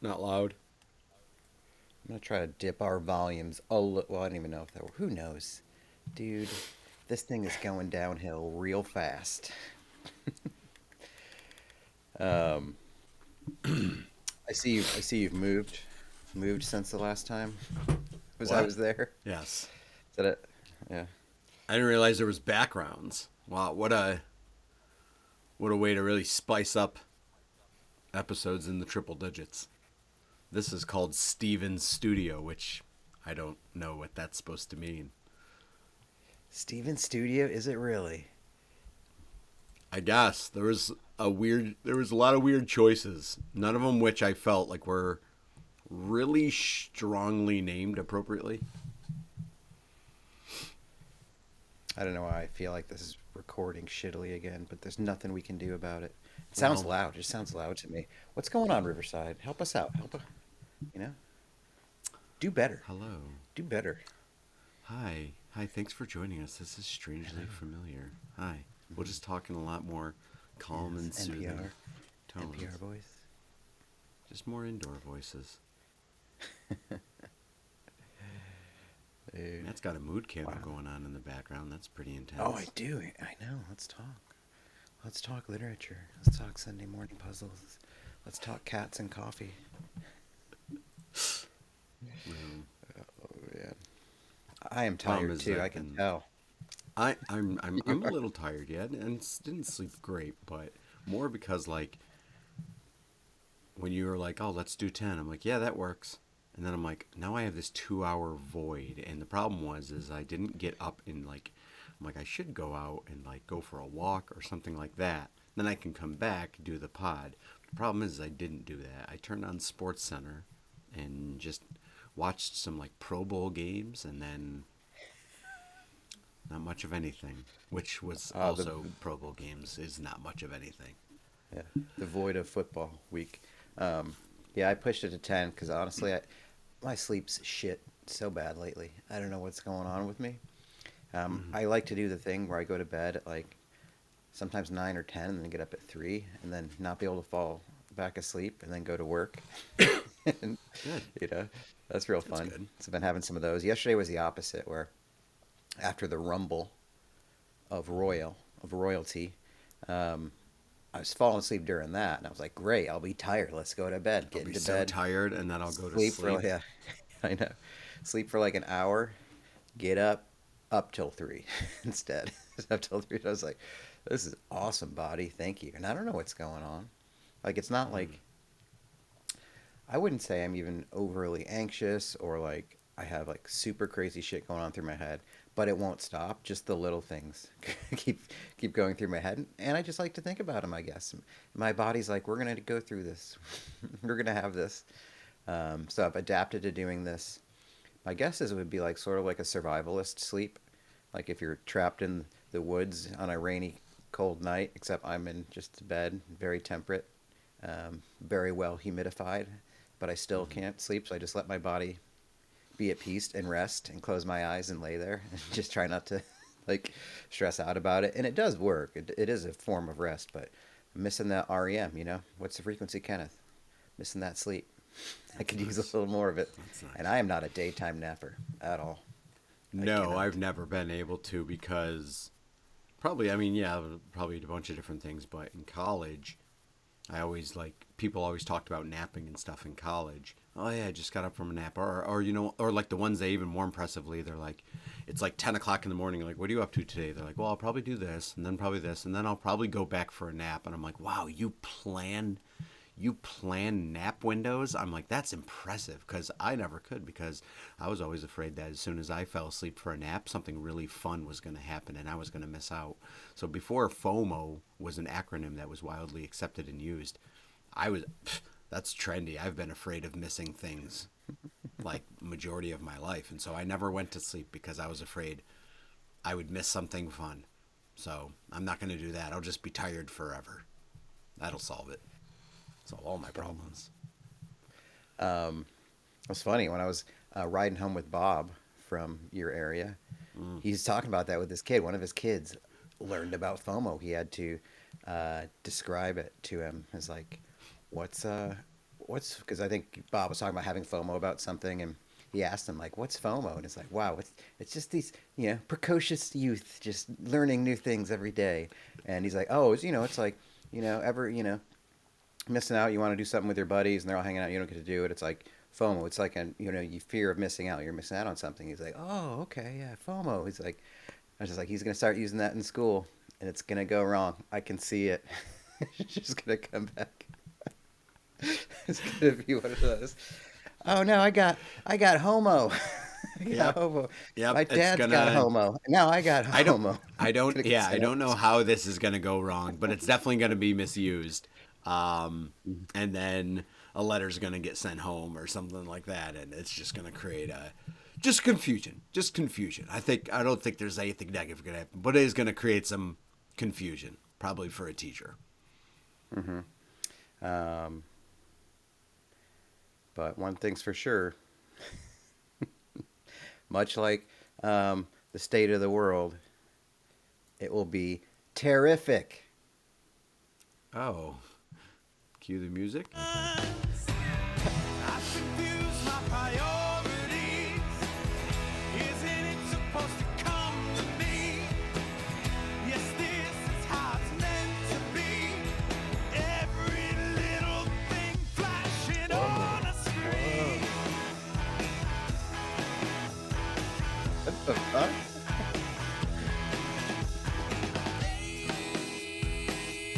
Not loud. I'm gonna try to dip our volumes well, I don't even know if that will. Who knows, dude? This thing is going downhill real fast. Um, I see you've moved since the last time I What? was there. Yes. Is that it? Yeah. I didn't realize there was backgrounds. Wow, what a way to really spice up episodes in the triple digits. This is called Steven's Studio, which I don't know what that's supposed to mean. Steven Studio, is it really? I guess there was a lot of weird choices. None of them which I felt like were really strongly named appropriately. I don't know why I feel like this is recording shittily again, but there's nothing we can do about it. It sounds Well, loud. It just sounds loud to me. What's going on, Riverside? Help us out. You know, do better. hello. Do better. Hi. Hi, thanks for joining us. This is strangely familiar. Hi. We'll just talk in a lot more calm Yes, and soothing NPR. NPR tones. voice. Just more indoor voices. Dude. Matt's got a mood candle Wow. going on in the background. That's pretty Oh, I intense. do. I know. Let's talk. Let's talk literature. Let's talk Sunday morning puzzles. Let's talk cats and coffee. Um, Oh, man. I am Problem tired is too. I I've can been tell. You I'm a are. little tired yet and didn't sleep great, but more because like when you were like, "Oh, let's do 10." I'm like, "Yeah, that works." And then I'm like, "Now I have this 2-hour void." And the problem was is I didn't get up and like I'm like I should go out and like go for a walk or something like that. Then I can come back, do the pod. The problem is I didn't do that. I turned on Sports Center and just watched some like Pro Bowl games and then not much of anything, which was The also Pro Bowl games is not much of anything. Yeah, the void of football week. Um, yeah, I pushed it to 10 because honestly, my sleep's shit so bad lately. I don't know what's going on with me. Mm-hmm. I like to do the thing where I go to bed at like sometimes 9 or 10 and then get up at 3 and then not be able to fall back asleep and then go to work. And, Good. you know, that's real That's fun. good. So I've been having some of those. Yesterday was the opposite where after the rumble of royalty, um, I was falling asleep during that, and I was like, "Great, I'll be tired. Let's go to bed. I'll Get be into so bed, tired and then I'll go to sleep for sleep. yeah, I know, sleep for like an hour, get up till 3 instead, up till 3. I was like, this is awesome, body. Thank you. And I don't know what's going on. Like, it's not Mm. like I wouldn't say I'm even overly anxious or like I have like super crazy shit going on through my head, but it won't stop. Just the little things keep keep going through my head, and I just like to think about them. I guess my body's like, we're gonna go through this, we're gonna have this. So I've adapted to doing this. My guess is it would be like sort of like a survivalist sleep, like if you're trapped in the woods on a rainy, cold night. Except I'm in just bed, very temperate, very well humidified, but I still Hmm. can't sleep. So I just let my body be at peace and rest and close my eyes and lay there and just try not to like stress out about it. And it does work. It is a form of rest, but I'm missing that REM. What's the frequency, Kenneth? Missing that sleep. I That's could use a nice. little more of it. That's And nice. I am not a daytime napper at all. I No, I've cannot. never been able to because probably, I mean, yeah, probably a bunch of different things, but in college, I always like people always talked about napping and stuff in college. Oh yeah, I just got up from a nap, or or like the ones they even more impressively, they're like, it's like 10 o'clock in the morning. Like, what are you up to today? They're like, well, I'll probably do this, and then probably this, and then I'll probably go back for a nap. And I'm like, wow, you plan nap windows. I'm like, that's impressive because I never could because I was always afraid that as soon as I fell asleep for a nap, something really fun was going to happen and I was going to miss out. So before FOMO was an acronym that was wildly accepted and used, I was that's trendy. I've been afraid of missing things like majority of my life, and so I never went to sleep because I was afraid I would miss something fun. So I'm not going to do that. I'll just be tired forever. That'll solve it. Solve all my FOMO. problems. It was funny when I was riding home with Bob from your area. Mm. He's talking about that with his kid. One of his kids learned about FOMO. He had to describe it to him as like, what's what's, because I think Bob was talking about having FOMO about something, and he asked him like, what's FOMO? And it's like, wow, it's just these, precocious youth just learning new things every day. And he's like, oh, it's like, ever, missing out. You want to do something with your buddies, and they're all hanging out. You don't get to do it. It's like FOMO. It's like you fear of missing out. You're missing out on something. He's like, oh, okay, yeah, FOMO. He's like, I was just like, he's gonna start using that in school, and it's gonna go wrong. I can see it. It's just gonna come back. It's gonna be what it is. Oh no, I got homo. I got Yep. homo. Yep. My It's dad's got gonna. homo. Now I got I don't. homo. I don't. Gonna get Yeah. I sent don't know out. how this is gonna go wrong, but it's definitely gonna be misused. Mhm. And then a letter's gonna get sent home or something like that, and it's just gonna create a just confusion. Just confusion. I don't think there's anything negative gonna happen, but it is gonna create some confusion, probably for a teacher. Um, but one thing's for sure, much like the state of the world, it will be terrific. Oh, cue the music. I've confused my priorities. Isn't it supposed to come to me? Yes, this is how it's meant to be. Every little thing flashing on a screen. What the fuck?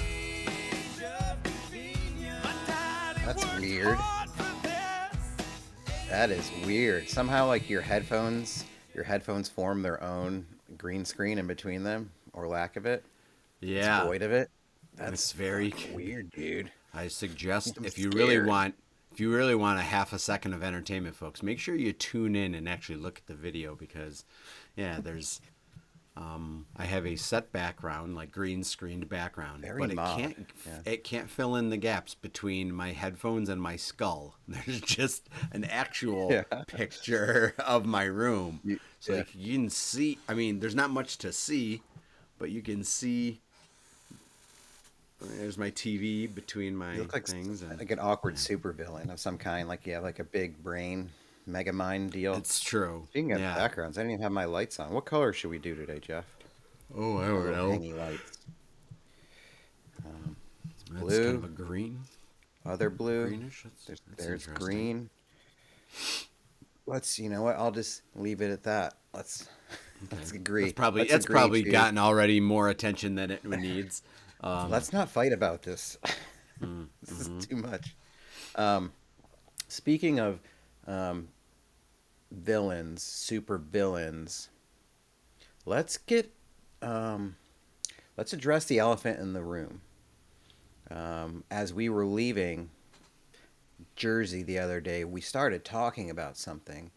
Age of convenience. My daddy That's worked weird. hard for this. That is weird. Somehow, like your headphones form their own green screen in between them, or lack of it. It's Yeah, void of it. it's That's very. fucking weird, dude. I suggest I'm if you really scared. want if you really want a half a second of entertainment, folks, make sure you tune in and actually look at the video because yeah, there's I have a set background, like green screened background, Very but mod. Yeah. it can't fill in the gaps between my headphones and my skull. There's just an actual Yeah. picture of my room. So Yeah. like you can see, I mean, there's not much to see, but you can see there's my TV between my You look like things and like an awkward supervillain of some kind. Like you have like a big brain, mega mind deal. it's true. Speaking of Yeah. backgrounds, I didn't even have my lights on. What color should we do today, Jeff? Oh, I Our don't little know. hangy lights. It's That's blue, kind of a green, other blue. greenish. That's There's interesting. green. You know what? I'll just leave it at that. Let's agree. Let's That's agree probably to- gotten already more attention than it needs. Let's not fight about this. This is too much. Speaking of villains, super villains, let's get let's address the elephant in the room. As we were leaving Jersey the other day, we started talking about something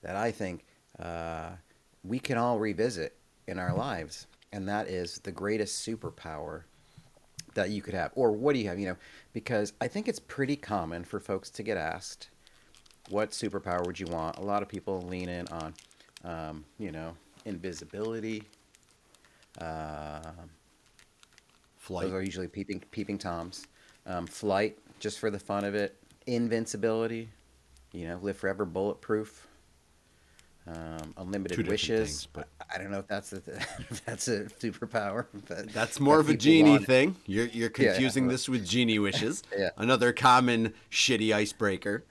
that I think we can all revisit in our lives, and that is the greatest superpower that you could have. Or what do you have? Because I think it's pretty common for folks to get asked, what superpower would you want? A lot of people lean in on, invisibility. Flight. Those are usually peeping toms. Flight, just for the fun of it. Invincibility, live forever, bulletproof. Unlimited Two different wishes. things, but- I don't know if that's if that's a superpower. But That's more that of a people genie want. thing. You're confusing well- this with genie wishes. Yeah. Another common shitty icebreaker.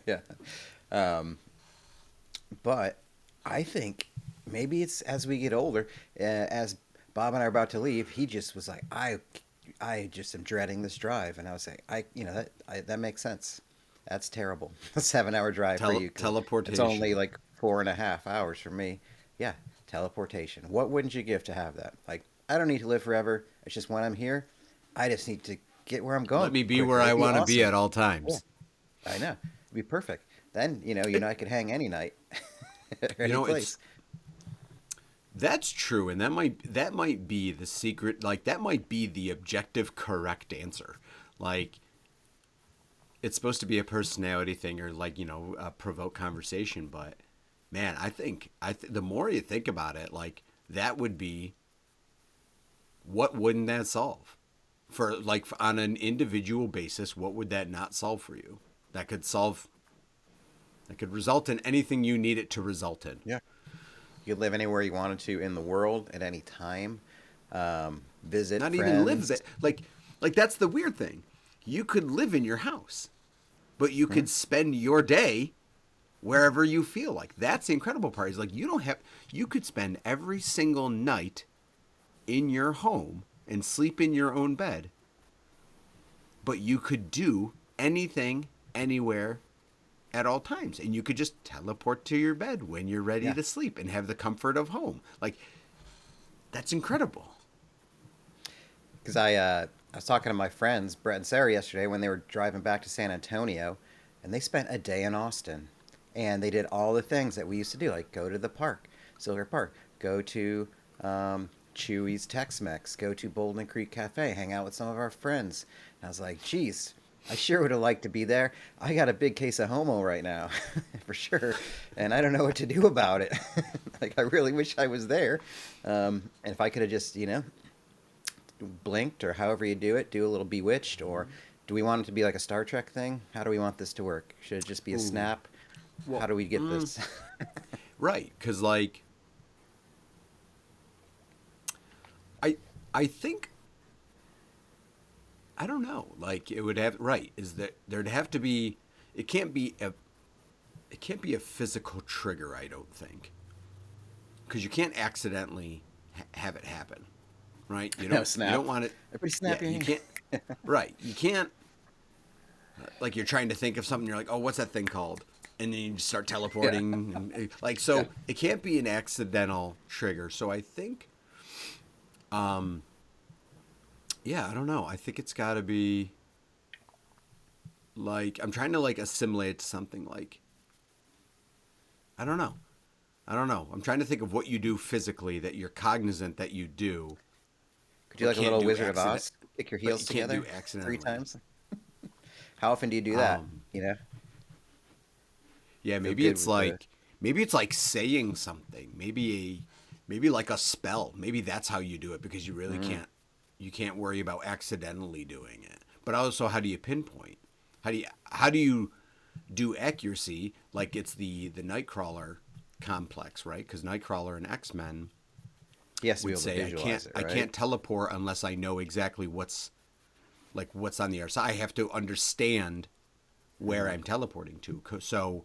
Yeah. But I think maybe it's as we get older, as Bob and I are about to leave, he just was like, I just am dreading this drive. And I was like, that makes sense. That's terrible. A 7-hour drive for you. 'Cause Teleportation. It's only like 4.5 hours for me. Yeah. Teleportation. What wouldn't you give to have that? Like, I don't need to live forever. It's just when I'm here, I just need to get where I'm going. Let me be quickly. where I It'd be want to be awesome. at all times. I know. It'd be perfect. Then, I could hang any night. Any place. That's true, and that might be the secret. Like that might be the objective correct answer. Like it's supposed to be a personality thing or like provoke conversation. But man, I think the more you think about it, like that would be what wouldn't that solve? For like on an individual basis, what would that not solve for you? That could result in anything you need it to result in. Yeah. You could live anywhere you wanted to in the world at any time. Visit Not even live friends. that. Like that's the weird thing. You could live in your house, but you could spend your day wherever you feel like. That's the incredible part. Is like you could spend every single night in your home and sleep in your own bed, but you could do anything, anywhere, at all times, and you could just teleport to your bed when you're ready to sleep and have the comfort of home. Like, that's incredible. Because I was talking to my friends, Brett and Sarah, yesterday when they were driving back to San Antonio, and they spent a day in Austin. And they did all the things that we used to do, like go to the park, Silver Park, go to Chewy's Tex-Mex, go to Bolden Creek Cafe, hang out with some of our friends. And I was like, geez, I sure would have liked to be there. I got a big case of homo right now, for sure, and I don't know what to do about it. Like, I really wish I was there. And if I could have just, blinked, or however you do it, do a little Bewitched, or do we want it to be like a Star Trek thing? How do we want this to work? Should it just be a snap? Well, how do we get this? Right, because like I think, I don't know, like it would have, right, is that there'd have to be, it can't be a physical trigger, I don't think, because you can't accidentally have it happen, right? You don't snap. You don't want it. Everybody snap your you hand. can't. Right, you can't. Like you're trying to think of something, you're like, oh, what's that thing called? And then you just start teleporting, and like so. It can't be an accidental trigger. So I think, yeah, I don't know. I think it's got to be like, I'm trying to like assimilate it to something like, I don't know. I'm trying to think of what you do physically that you're cognizant that you do. Could you like a little Wizard of Oz? Kick your heels you can't together do accidentally. 3 times? How often do you do that? Yeah, maybe it's like saying something. Maybe like a spell. Maybe that's how you do it, because you really can't worry about accidentally doing it. But also, how do you pinpoint? How do you do accuracy? Like it's the Nightcrawler complex, right? Because Nightcrawler and X-Men Yes, we would say I can't teleport unless I know exactly what's on the other side. I have to understand where I'm teleporting to. So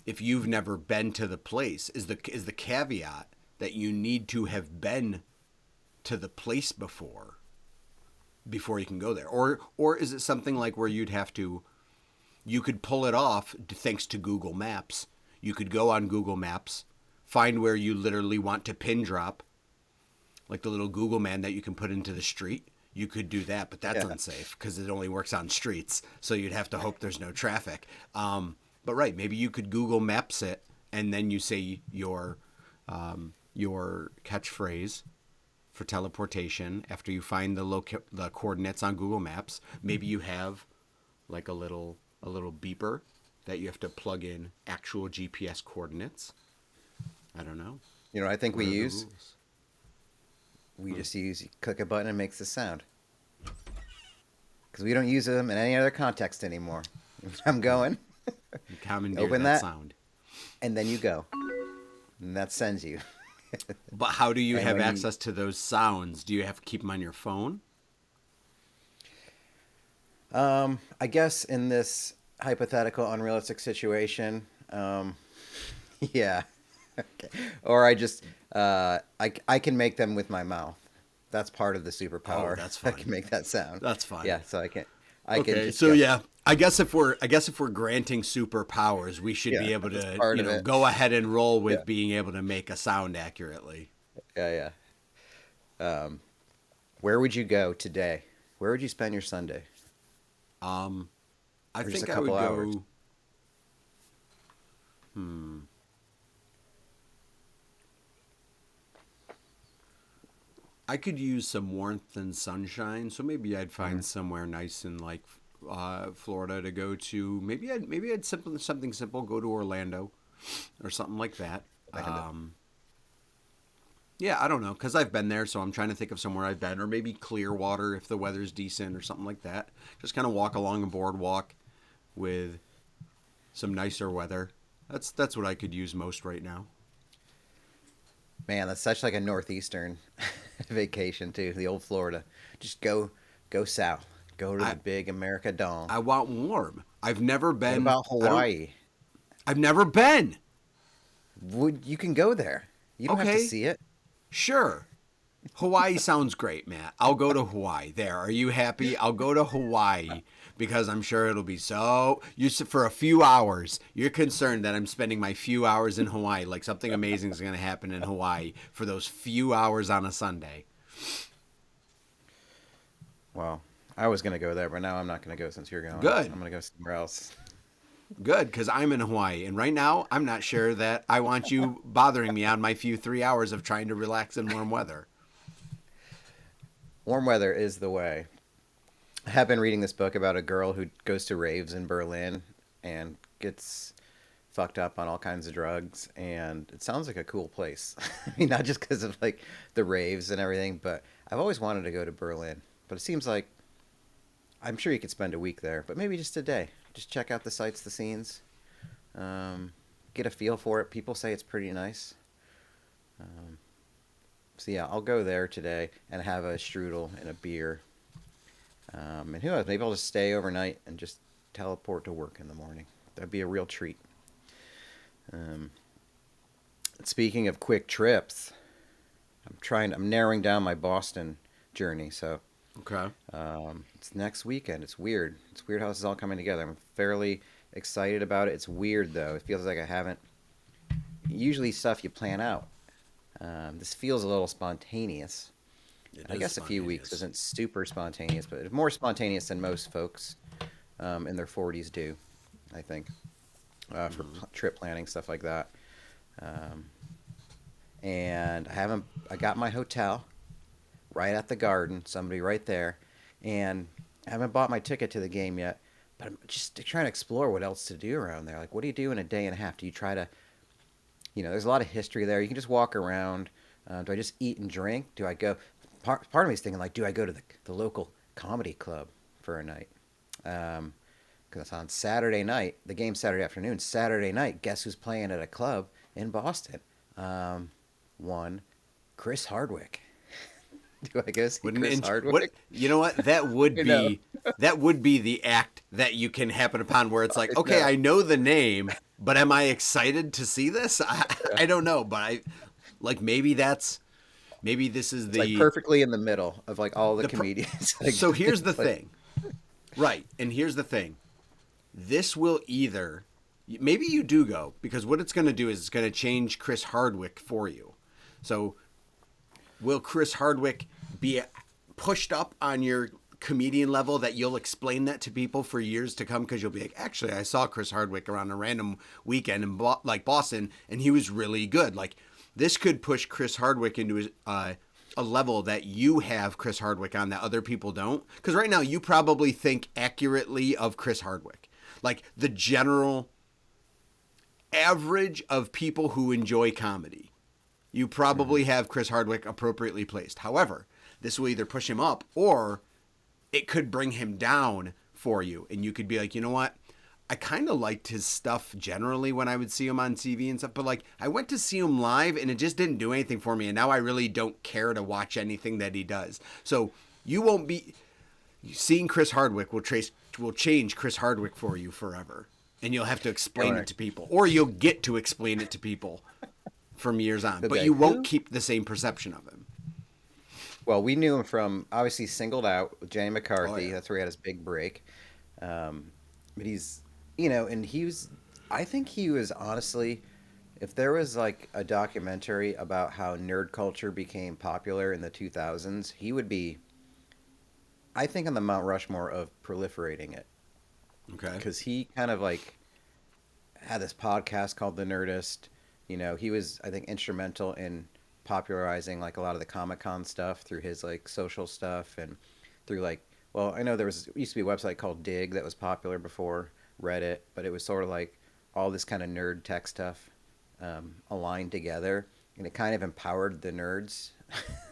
if you've never been to the place, is the caveat that you need to have been to the place before you can go there, or is it something like where you could pull it off thanks to Google Maps? You could go on Google Maps, find where you literally want to pin drop, like the little Google man that you can put into the street. You could do that, but that's unsafe because it only works on streets. So you'd have to hope there's no traffic. But right, maybe you could Google Maps it, and then you say your catchphrase for teleportation after you find the coordinates on Google Maps. Maybe you have like a little beeper that you have to plug in actual GPS coordinates. I don't know. I think we use. We just you click a button and it makes the sound. Because we don't use them in any other context anymore. I'm going. You commandeer Open that that sound. And then you go. And that sends you. But how do you have access to those sounds? Do you have to keep them on your phone? I guess in this hypothetical, unrealistic situation, yeah. Okay. Or I just, I can make them with my mouth. That's part of the superpower. Oh, that's fine. I can make that sound. That's fine. Yeah, so I can. Okay, so yeah, I guess if we're granting superpowers, we should be able to go ahead and roll with being able to make a sound accurately. Yeah. Where would you go today? Where would you spend your Sunday? I Or just think a I would couple hours? go. I could use some warmth and sunshine, so maybe I'd find somewhere nice in like Florida to go to. Maybe I'd something simple. Go to Orlando, or something like that. Yeah, I don't know, because I've been there, so I'm trying to think of somewhere I've been, or maybe Clearwater if the weather's decent or something like that. Just kind of walk along a boardwalk with some nicer weather. That's what I could use most right now. Man, that's such like a northeastern vacation too. The old Florida. Just go south. Go to I the big America Dome. I want warm. I've never What been. about I don't. Hawaii? I've never been. Would you can go there? You don't have to Okay, see it. sure. Hawaii sounds great, Matt. I'll go to Hawaii. There. Are you happy? I'll go to Hawaii because I'm sure it'll be so. You for a few hours. You're concerned that I'm spending my few hours in Hawaii, like something amazing is going to happen in Hawaii for those few hours on a Sunday. Well, I was gonna go there, but now I'm not gonna go since you're going. Good. I'm gonna go somewhere else. Good, because I'm in Hawaii, and right now I'm not sure that I want you bothering me on my few 3 hours of trying to relax in warm weather. Warm weather is the way. I have been reading this book about a girl who goes to raves in Berlin and gets fucked up on all kinds of drugs, and it sounds like a cool place. I mean, not just because of like the raves and everything, but I've always wanted to go to Berlin. But it seems like I'm sure you could spend a week there, but maybe just a day. Just check out the sights, the scenes, get a feel for it. People say it's pretty nice. So yeah, I'll go there today and have a strudel and a beer. And who knows, maybe I'll just stay overnight and just teleport to work in the morning. That'd be a real treat. Speaking of quick trips, I'm narrowing down my Boston journey. So Okay. it's next weekend. It's weird. It's weird how this is all coming together. I'm fairly excited about it. It's weird though. It feels like I haven't. Usually stuff you plan out. This feels a little spontaneous. It I is guess a few weeks spontaneous. isn't super spontaneous, but it's more spontaneous than most folks in their 40s do, I think, for trip planning, stuff like that. And I got my hotel right at the Garden, somebody right there, and I haven't bought my ticket to the game yet, but I'm just trying to explore what else to do around there. Like, what do you do in a day and a half? Do you try to, there's a lot of history there. You can just walk around. Do I just eat and drink? Do I go? Part of me is thinking, like, do I go to the local comedy club for a night? Because it's on Saturday night. The game's Saturday afternoon. Saturday night, guess who's playing at a club in Boston? One, Chris Hardwick. Do I go see Chris Hardwick? You know what? That would be that would be the act that you can happen upon where it's like, okay, I know the name, but am I excited to see this? I don't know, but maybe this is It's like perfectly in the middle of like all the comedians. Like, so here's the it's like- thing. Right, and here's the thing. This will either maybe you do go, because what it's going to do is it's going to change Chris Hardwick for you. So will Chris Hardwick be pushed up on your comedian level that you'll explain that to people for years to come, because you'll be like, actually, I saw Chris Hardwick around a random weekend in Boston, and he was really good. Like, this could push Chris Hardwick into a level that you have Chris Hardwick on that other people don't. Because right now you probably think accurately of Chris Hardwick. Like, the general average of people who enjoy comedy, you probably have Chris Hardwick appropriately placed. However, this will either push him up or it could bring him down for you. And you could be like, you know what? I kind of liked his stuff generally when I would see him on TV and stuff. But like, I went to see him live and it just didn't do anything for me. And now I really don't care to watch anything that he does. So you won't be seeing Chris Hardwick will change Chris Hardwick for you forever. And you'll have to explain it to people, or you'll get to explain it to people from years on, but you won't keep the same perception of him. Well, we knew him from obviously Singled Out with Jenny McCarthy. Oh, yeah. That's where he had his big break. But he's, and I think he was honestly, if there was like a documentary about how nerd culture became popular in the 2000s, he would be, I think, on the Mount Rushmore of proliferating it. Okay. Because he kind of like had this podcast called The Nerdist. He was, I think, instrumental in popularizing like a lot of the Comic-Con stuff through his like social stuff and through like, well, I know used to be a website called Dig that was popular before Reddit, but it was sort of like all this kind of nerd tech stuff aligned together. and it kind of empowered the nerds,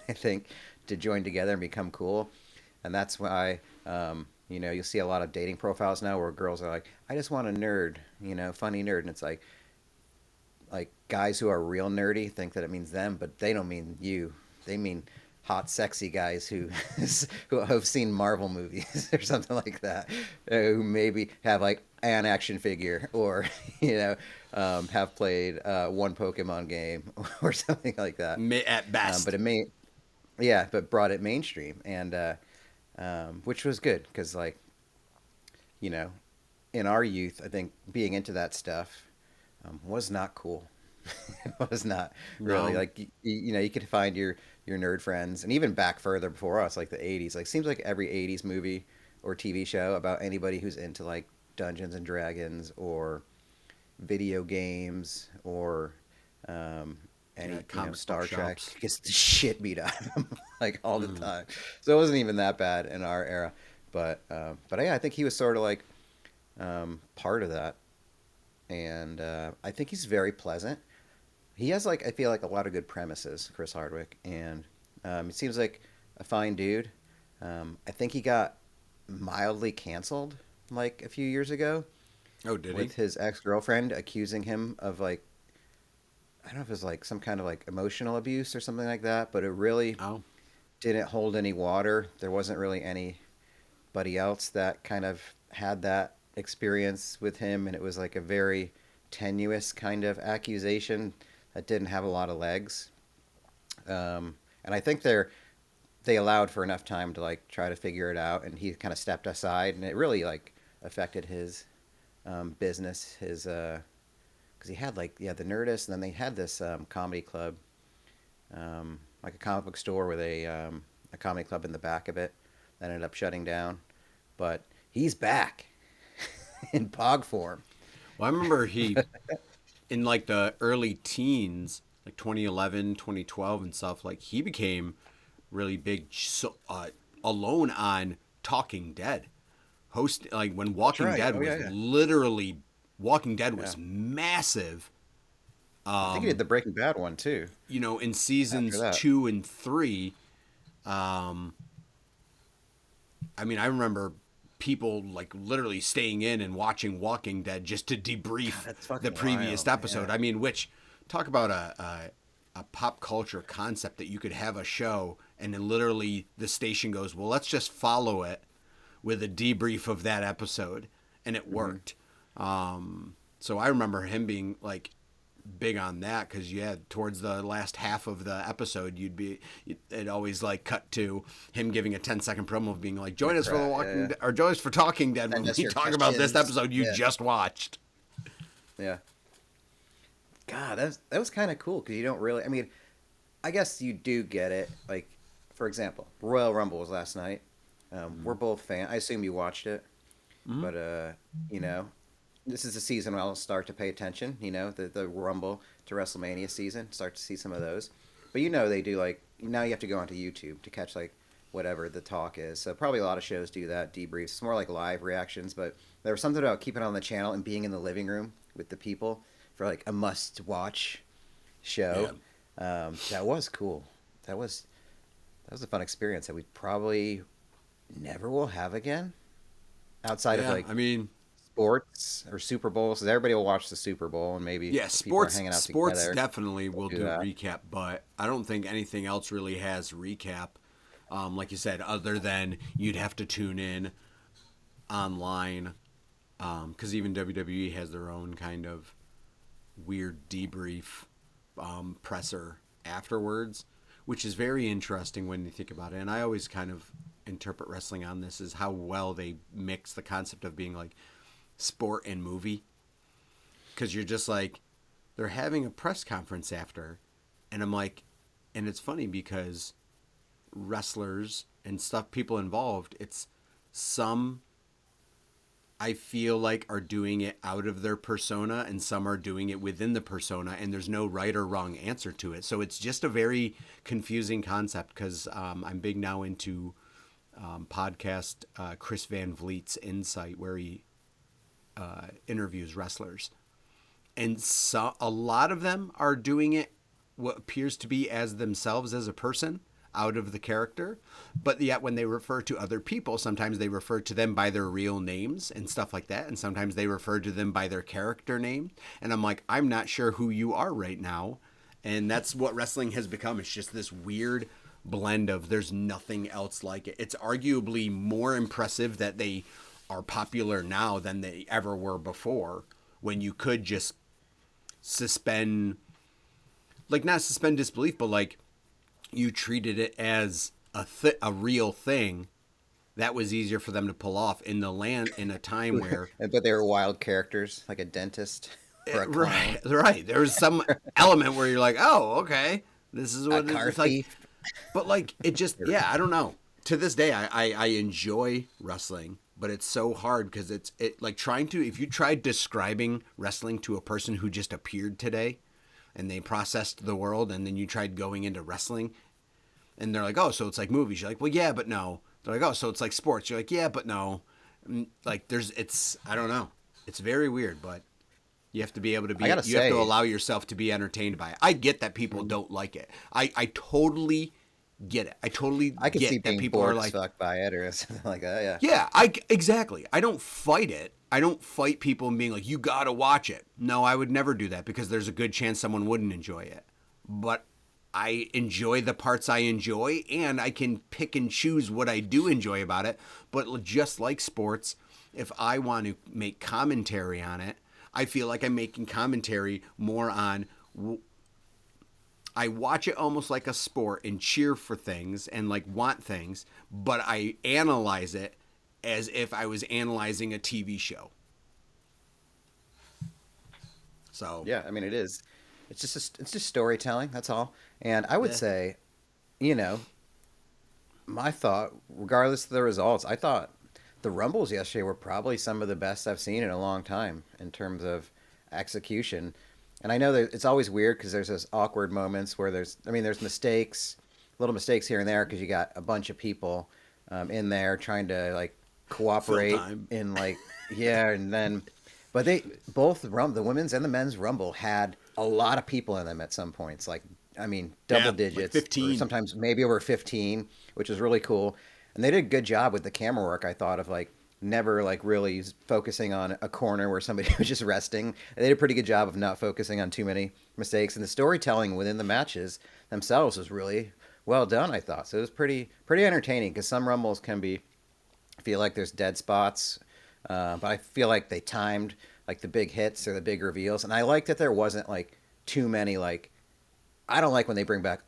I think, to join together and become cool. And that's why, you'll see a lot of dating profiles now where girls are like, I just want a nerd, funny nerd. And it's like guys who are real nerdy think that it means them, but they don't mean you. They mean hot, sexy guys who who have seen Marvel movies or something like that, who maybe have like an action figure or have played one Pokemon game or something like that. At best. But it may, yeah, but brought it mainstream, and which was good because you know, in our youth, I think being into that stuff was not cool. It was not really No. like you could find your nerd friends, and even back further before us, like the '80s. Like seems like every '80s movie or TV show about anybody who's into like Dungeons and Dragons or video games or any comic book Star Trek shops. gets the shit beat out of them like all the Mm. time. So it wasn't even that bad in our era, but yeah, I think he was sort of like part of that, and I think he's very pleasant. He has like I feel like a lot of good premises, Chris Hardwick, and it seems like a fine dude. I think he got mildly canceled like a few years ago Oh, did he? with his ex girlfriend accusing him of like I don't know if it was like some kind of like emotional abuse or something like that, but it really Oh. didn't hold any water. There wasn't really anybody else that kind of had that experience with him, and it was like a very tenuous kind of accusation that didn't have a lot of legs. And I think they allowed for enough time to like try to figure it out, and he kind of stepped aside, and it really like affected his business, his because he had like the Nerdist, and then they had this comedy club, like a comic book store with a comedy club in the back of it that ended up shutting down. But he's back in pog form. Well, I remember he, in like the early teens, like 2011, 2012 and stuff, like he became really big so, alone on Talking Dead. Host like when Walking Right. Dead Oh was yeah, yeah. literally Walking Dead Yeah. was massive. I think he did the Breaking Bad one too. In After seasons that. 2 and 3. Um, I mean, I remember people like literally staying in and watching Walking Dead just to debrief That's the fucking previous wild. episode. Yeah. I mean, which talk about a pop culture concept that you could have a show and then literally the station goes, well, let's just follow it with a debrief of that episode, and it Hmm. worked. So I remember him being like big on that because towards the last half of the episode it always like cut to him giving a 10-second promo of being like join us for the Right. Walking Yeah. Dead, or join us for Talking Dead when Send us we your talk about this questions. episode you Yeah. just watched. Yeah. God, that was kind of cool because you don't really. I mean, I guess you do get it. Like, for example, Royal Rumble was last night. We're both fans. I assume you watched it, Mhm. but you know, this is the season when I'll start to pay attention. The Rumble to WrestleMania season. Start to see some of those. But they do like now you have to go onto YouTube to catch like whatever the talk is. So probably a lot of shows do that debriefs. It's more like live reactions, but there was something about keeping it on the channel and being in the living room with the people for like a must-watch show. That was cool. That was a fun experience that we probably never will have again outside of Yeah, like I mean, sports or Super Bowls. Because everybody will watch the Super Bowl, and maybe yeah, if people are sports hanging out sports together, definitely they'll will do do that. recap, but I don't think anything else really has recap. Like you said, other than you'd have to tune in online, because even WWE has their own kind of weird debrief presser afterwards, which is very interesting when you think about it. And I always kind of interpret wrestling on this is how well they mix the concept of being like sport and movie, because you're just like they're having a press conference after, and I'm like, and it's funny because wrestlers and stuff, people involved, it's some I feel like are doing it out of their persona and some are doing it within the persona, and there's no right or wrong answer to it. So it's just a very confusing concept because I'm big now into podcast Chris Van Vliet's Insight, where he interviews wrestlers, and so a lot of them are doing it what appears to be as themselves as a person out of the character, but yet when they refer to other people, sometimes they refer to them by their real names and stuff like that, and sometimes they refer to them by their character name. And I'm like, I'm not sure who you are right now. And that's what wrestling has become. It's just this weird blend of there's nothing else like it. It's arguably more impressive that they are popular now than they ever were before, when you could just suspend, like, not suspend disbelief, but like you treated it as a real thing. That was easier for them to pull off in the land in a time where But they were wild characters, like a dentist or a clown. right. There was some element where you're like, oh, okay, this is what car it's like. thief. But like it just, yeah, I don't know. To this day, I enjoy wrestling, but it's so hard because it like trying to, if you tried describing wrestling to a person who just appeared today and they processed the world, and then you tried going into wrestling and they're like, oh, so it's like movies. You're like, well, yeah, but no. They're like, oh, so it's like sports. You're like, yeah, but no. Like I don't know. It's very weird, but you have to be able to be, have to allow yourself to be entertained by it. I get that people don't like it. I totally get it. I can get see that being people bored are as like, fuck by it or something like that. Yeah. yeah, exactly. I don't fight it. I don't fight people and being like, you got to watch it. No, I would never do that because there's a good chance someone wouldn't enjoy it. But I enjoy the parts I enjoy, and I can pick and choose what I do enjoy about it. But just like sports, if I want to make commentary on it, I feel like I'm making commentary more on, I watch it almost like a sport and cheer for things and like want things, but I analyze it as if I was analyzing a TV show. So Yeah, I mean it is. It's just storytelling. That's all. And I would say, you know, my thought, regardless of the results, I thought the Rumbles yesterday were probably some of the best I've seen in a long time in terms of execution. And I know that it's always weird because there's those awkward moments where there's mistakes, little mistakes here and there because you got a bunch of people in there trying to like cooperate in like, yeah. And then, but the women's and the men's Rumble had a lot of people in them at some points. Like, I mean, double digits, like 15, sometimes maybe over 15, which was really cool. And they did a good job with the camera work, I thought, of like never like really focusing on a corner where somebody was just resting. They did a pretty good job of not focusing on too many mistakes. And the storytelling within the matches themselves was really well done, I thought. So it was pretty entertaining because some Rumbles can be, I feel like there's dead spots, but I feel like they timed like the big hits or the big reveals. And I like that there wasn't like too many, like, I don't like when they bring back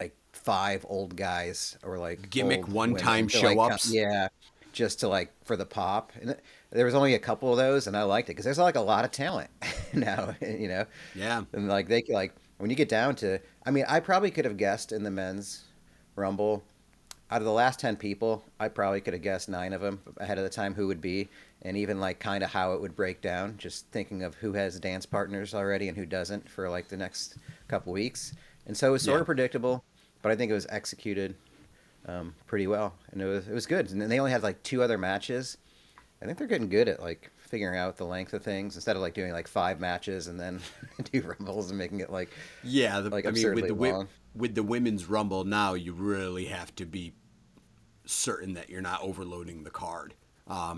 like 5 old guys or like gimmick one-time show-ups. Yeah, just to like for the pop. And there was only a couple of those, and I liked it because there's like a lot of talent now, you know. Yeah. And like they like when you get down to, I mean, I probably could have guessed in the men's Rumble, out of the last 10 people, I probably could have guessed 9 of them ahead of the time who would be, and even like kind of how it would break down. Just thinking of who has dance partners already and who doesn't for like the next couple weeks. And so it was sort of predictable, but I think it was executed pretty well, and it was good. And then they only had like 2 other matches. I think they're getting good at like figuring out the length of things instead of like doing like 5 matches and then 2 Rumbles and making it like like absurdly long. With the women's Rumble now, you really have to be certain that you're not overloading the card.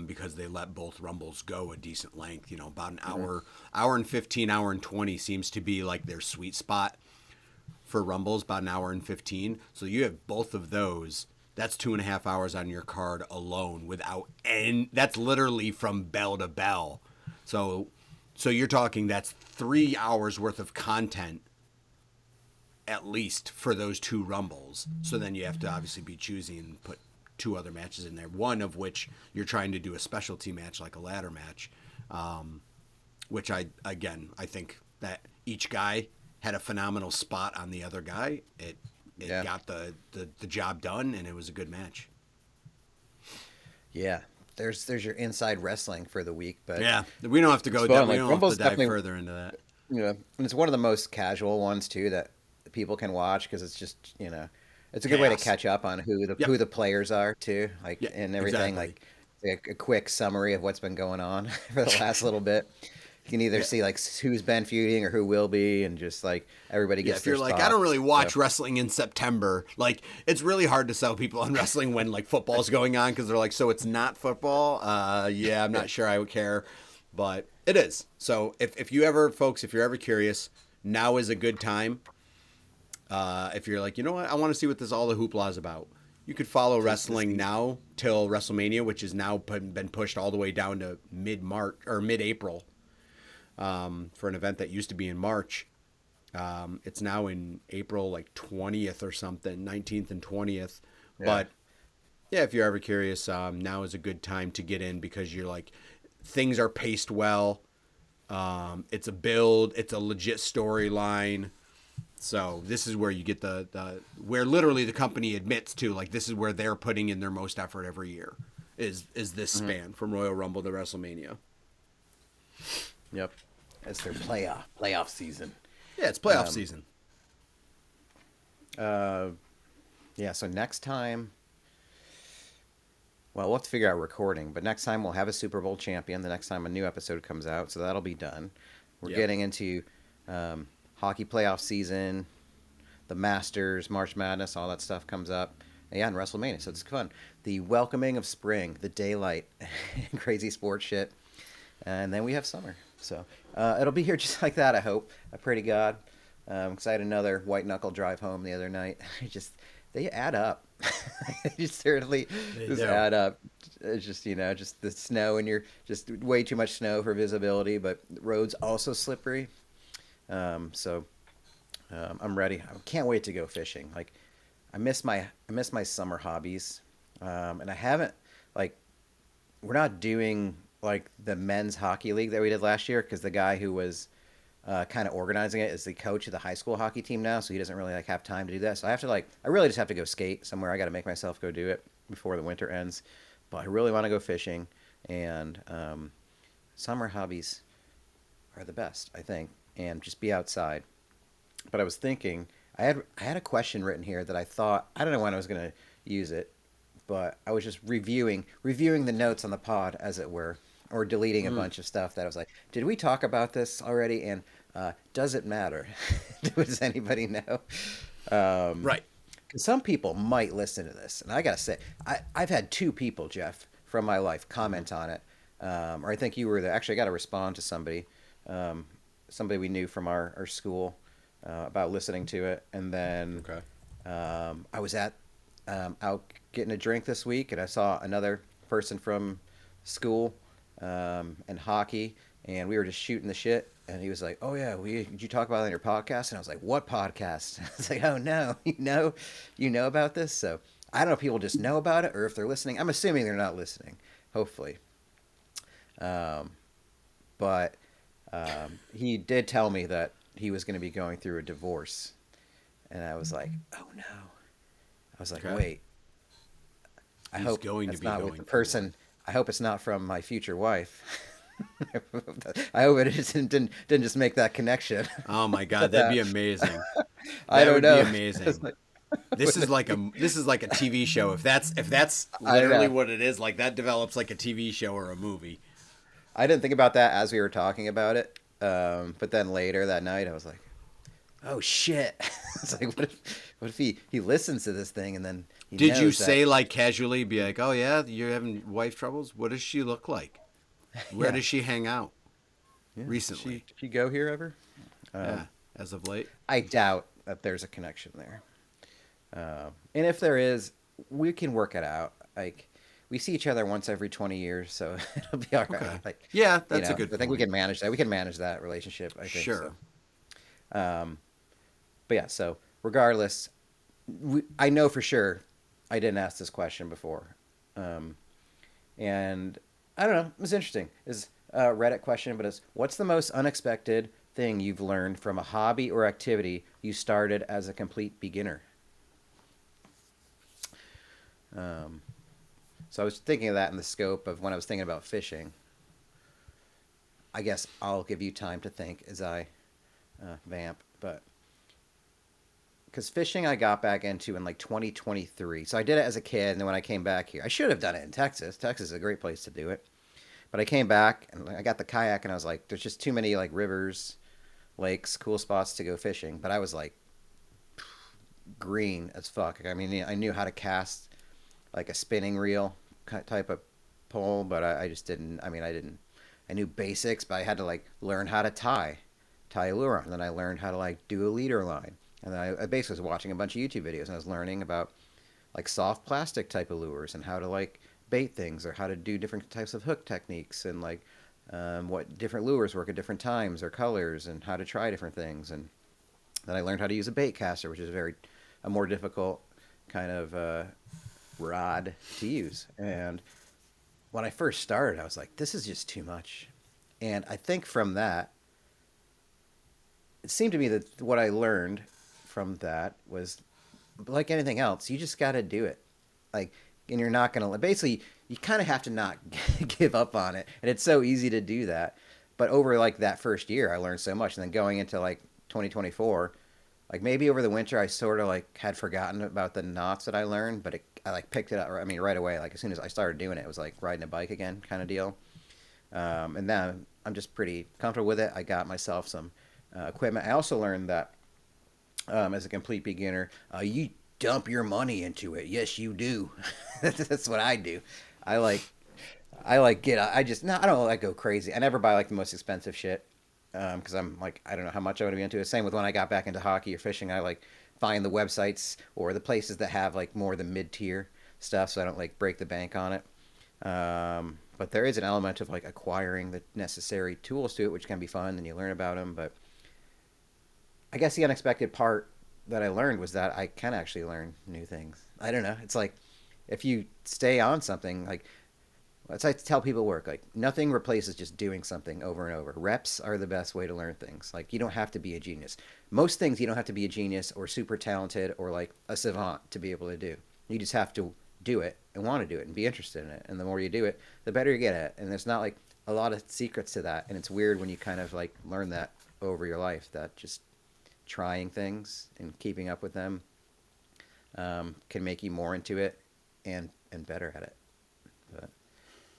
Because they let both Rumbles go a decent length, you know, about an hour, hour and 15, hour and 20 seems to be like their sweet spot for Rumbles, about an hour and 15. So you have both of those. That's 2.5 hours on your card alone that's literally from bell to bell. So you're talking that's 3 hours worth of content at least for those 2 Rumbles. So then you have to obviously be choosy and put 2 other matches in there, one of which you're trying to do a specialty match like a ladder match, which I think that each guy had a phenomenal spot on the other guy. It got the job done, and it was a good match. Yeah, there's your inside wrestling for the week, but yeah, we don't have to go down. We don't Rumble's have to dive further into that. You know, and it's one of the most casual ones too that people can watch because it's just, you know, it's a good way to catch up on who the players are too, and everything. Exactly. Like a quick summary of what's been going on for the last little bit. You can either see like who's been feuding or who will be, and just like everybody Yeah, gets if you're their like, I don't really watch wrestling in September, like it's really hard to sell people on wrestling when like football's going on because they're like, so it's not football. Yeah, I'm not sure I would care, but it is. So if you ever, folks, if you're ever curious, now is a good time. If you're like, you know what, I want to see what all the hoopla is about. You could follow wrestling now till WrestleMania, which is now been pushed all the way down to mid-March or mid-April for an event that used to be in March. It's now in April, like 20th or something, 19th and 20th. Yeah. But yeah, if you're ever curious, now is a good time to get in because you're like, things are paced well. It's a build. It's a legit storyline. So this is where you get the where literally the company admits to, like, this is where they're putting in their most effort every year is this span from Royal Rumble to WrestleMania. Yep. It's their playoff season. Yeah, it's playoff season. Yeah, so next time, well, we'll have to figure out recording, but next time we'll have a Super Bowl champion the next time a new episode comes out, so that'll be done. We're getting into hockey playoff season, the Masters, March Madness, all that stuff comes up. And WrestleMania, so it's fun. The welcoming of spring, the daylight, crazy sports shit. And then we have summer. So it'll be here just like that, I hope. I pray to God. Because I had another white knuckle drive home the other night. They add up. They certainly add up. It's just, just the snow, and you're just way too much snow for visibility, but the road's also slippery. So I'm ready. I can't wait to go fishing. Like, I miss my summer hobbies. And I haven't, like, we're not doing like the men's hockey league that we did last year, because the guy who was kind of organizing it is the coach of the high school hockey team now, so he doesn't really like have time to do that. So I really just have to go skate somewhere. I got to make myself go do it before the winter ends. But I really want to go fishing, and summer hobbies are the best, I think, and just be outside. But I was thinking, I had a question written here that I thought, I don't know when I was going to use it, but I was just reviewing the notes on the pod, as it were, or deleting a bunch of stuff that I was like, did we talk about this already? And does it matter? Does anybody know? Right. Because some people might listen to this. And I got to say, I've had 2 people, Jeff, from my life comment on it. Or I think you were there. Actually, I got to respond to somebody we knew from our school about listening to it. And then I was out getting a drink this week, and I saw another person from school and hockey, and we were just shooting the shit, and he was like, oh yeah, did you talk about it on your podcast? And I was like, what podcast? I was like, oh no, you know about this? So I don't know if people just know about it or if they're listening. I'm assuming they're not listening, hopefully. But he did tell me that he was going to be going through a divorce, and I was like, oh no. I was like, wait, I hope it's not with the person. I hope it's not from my future wife. I hope it didn't just make that connection. Oh my God, that'd be amazing. I don't know. That would be amazing. This is like a TV show. If that's literally what it is, like that develops like a TV show or a movie. I didn't think about that as we were talking about it, but then later that night I was like, oh shit. It's like, what if he listens to this thing and then he Did you knows say, like, casually, be like, oh yeah, you're having wife troubles? What does she look like? Where does she hang out recently? Did she go here ever? Yeah, as of late. I doubt that there's a connection there. And if there is, we can work it out. Like, we see each other once every 20 years, so it'll be all right. Okay. Like, yeah, that's a good point. I think we can manage that. We can manage that relationship, I think. Sure. So. But yeah, so regardless, I know for sure I didn't ask this question before. And I don't know, it was interesting. It's a Reddit question, but it's, what's the most unexpected thing you've learned from a hobby or activity you started as a complete beginner? So I was thinking of that in the scope of when I was thinking about fishing. I guess I'll give you time to think as I vamp, but because fishing I got back into in like 2023. So I did it as a kid, and then when I came back here, I should have done it in Texas. Texas is a great place to do it. But I came back and I got the kayak and I was like, there's just too many like rivers, lakes, cool spots to go fishing. But I was like green as fuck. I mean, I knew how to cast like a spinning reel type of pole, but I just didn't. I mean, I didn't. I knew basics, but I had to like learn how to tie a lure on. And then I learned how to like do a leader line. And then I basically was watching a bunch of YouTube videos and I was learning about like soft plastic type of lures and how to like bait things or how to do different types of hook techniques and like what different lures work at different times or colors and how to try different things. And then I learned how to use a bait caster, which is a more difficult kind of rod to use. And when I first started, I was like, this is just too much. And I think from that, it seemed to me that what I learned from that was like anything else, you just got to do it. Like, and you're not going to, basically, you kind of have to not give up on it. And it's so easy to do that. But over like that first year, I learned so much. And then going into like 2024, like maybe over the winter, I sort of like had forgotten about the knots that I learned, but I like picked it up. I mean, right away, like as soon as I started doing it, it was like riding a bike again kind of deal. And now I'm just pretty comfortable with it. I got myself some equipment. I also learned that as a complete beginner, you dump your money into it. Yes, you do. That's what I do. I don't like go crazy. I never buy like the most expensive shit because I'm like, I don't know how much I want to be into it. Same with when I got back into hockey or fishing. I like find the websites or the places that have like more of the mid-tier stuff so I don't like break the bank on it. But there is an element of like acquiring the necessary tools to it, which can be fun and you learn about them. But I guess the unexpected part that I learned was that I can actually learn new things. I don't know. It's like if you stay on something, like that's like to tell people work. Like nothing replaces just doing something over and over. Reps are the best way to learn things. Like you don't have to be a genius. Most things you don't have to be a genius or super talented or like a savant to be able to do. You just have to do it and want to do it and be interested in it. And the more you do it, the better you get at it. And there's not like a lot of secrets to that. And it's weird when you kind of like learn that over your life, that just trying things and keeping up with them can make you more into it and better at it. But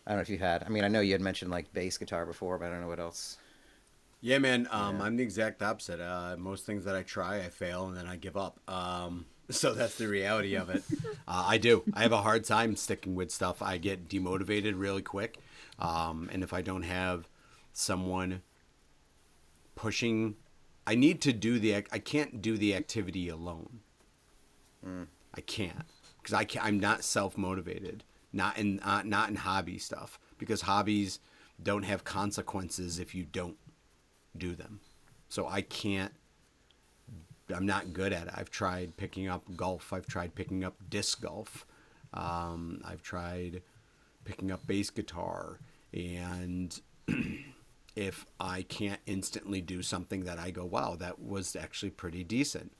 I don't know if you had. I mean, I know you had mentioned like bass guitar before, but I don't know what else. Yeah, man. I'm the exact opposite. Most things that I try, I fail and then I give up. So that's the reality of it. I do. I have a hard time sticking with stuff. I get demotivated really quick. And if I don't have someone pushing, I need to do I can't do the activity alone. I can't because I'm not self-motivated. Not in hobby stuff, because hobbies don't have consequences if you don't do them. So I'm not good at it. I've tried picking up golf. I've tried picking up disc golf. I've tried picking up bass guitar. And if I can't instantly do something that I go, wow, that was actually pretty decent.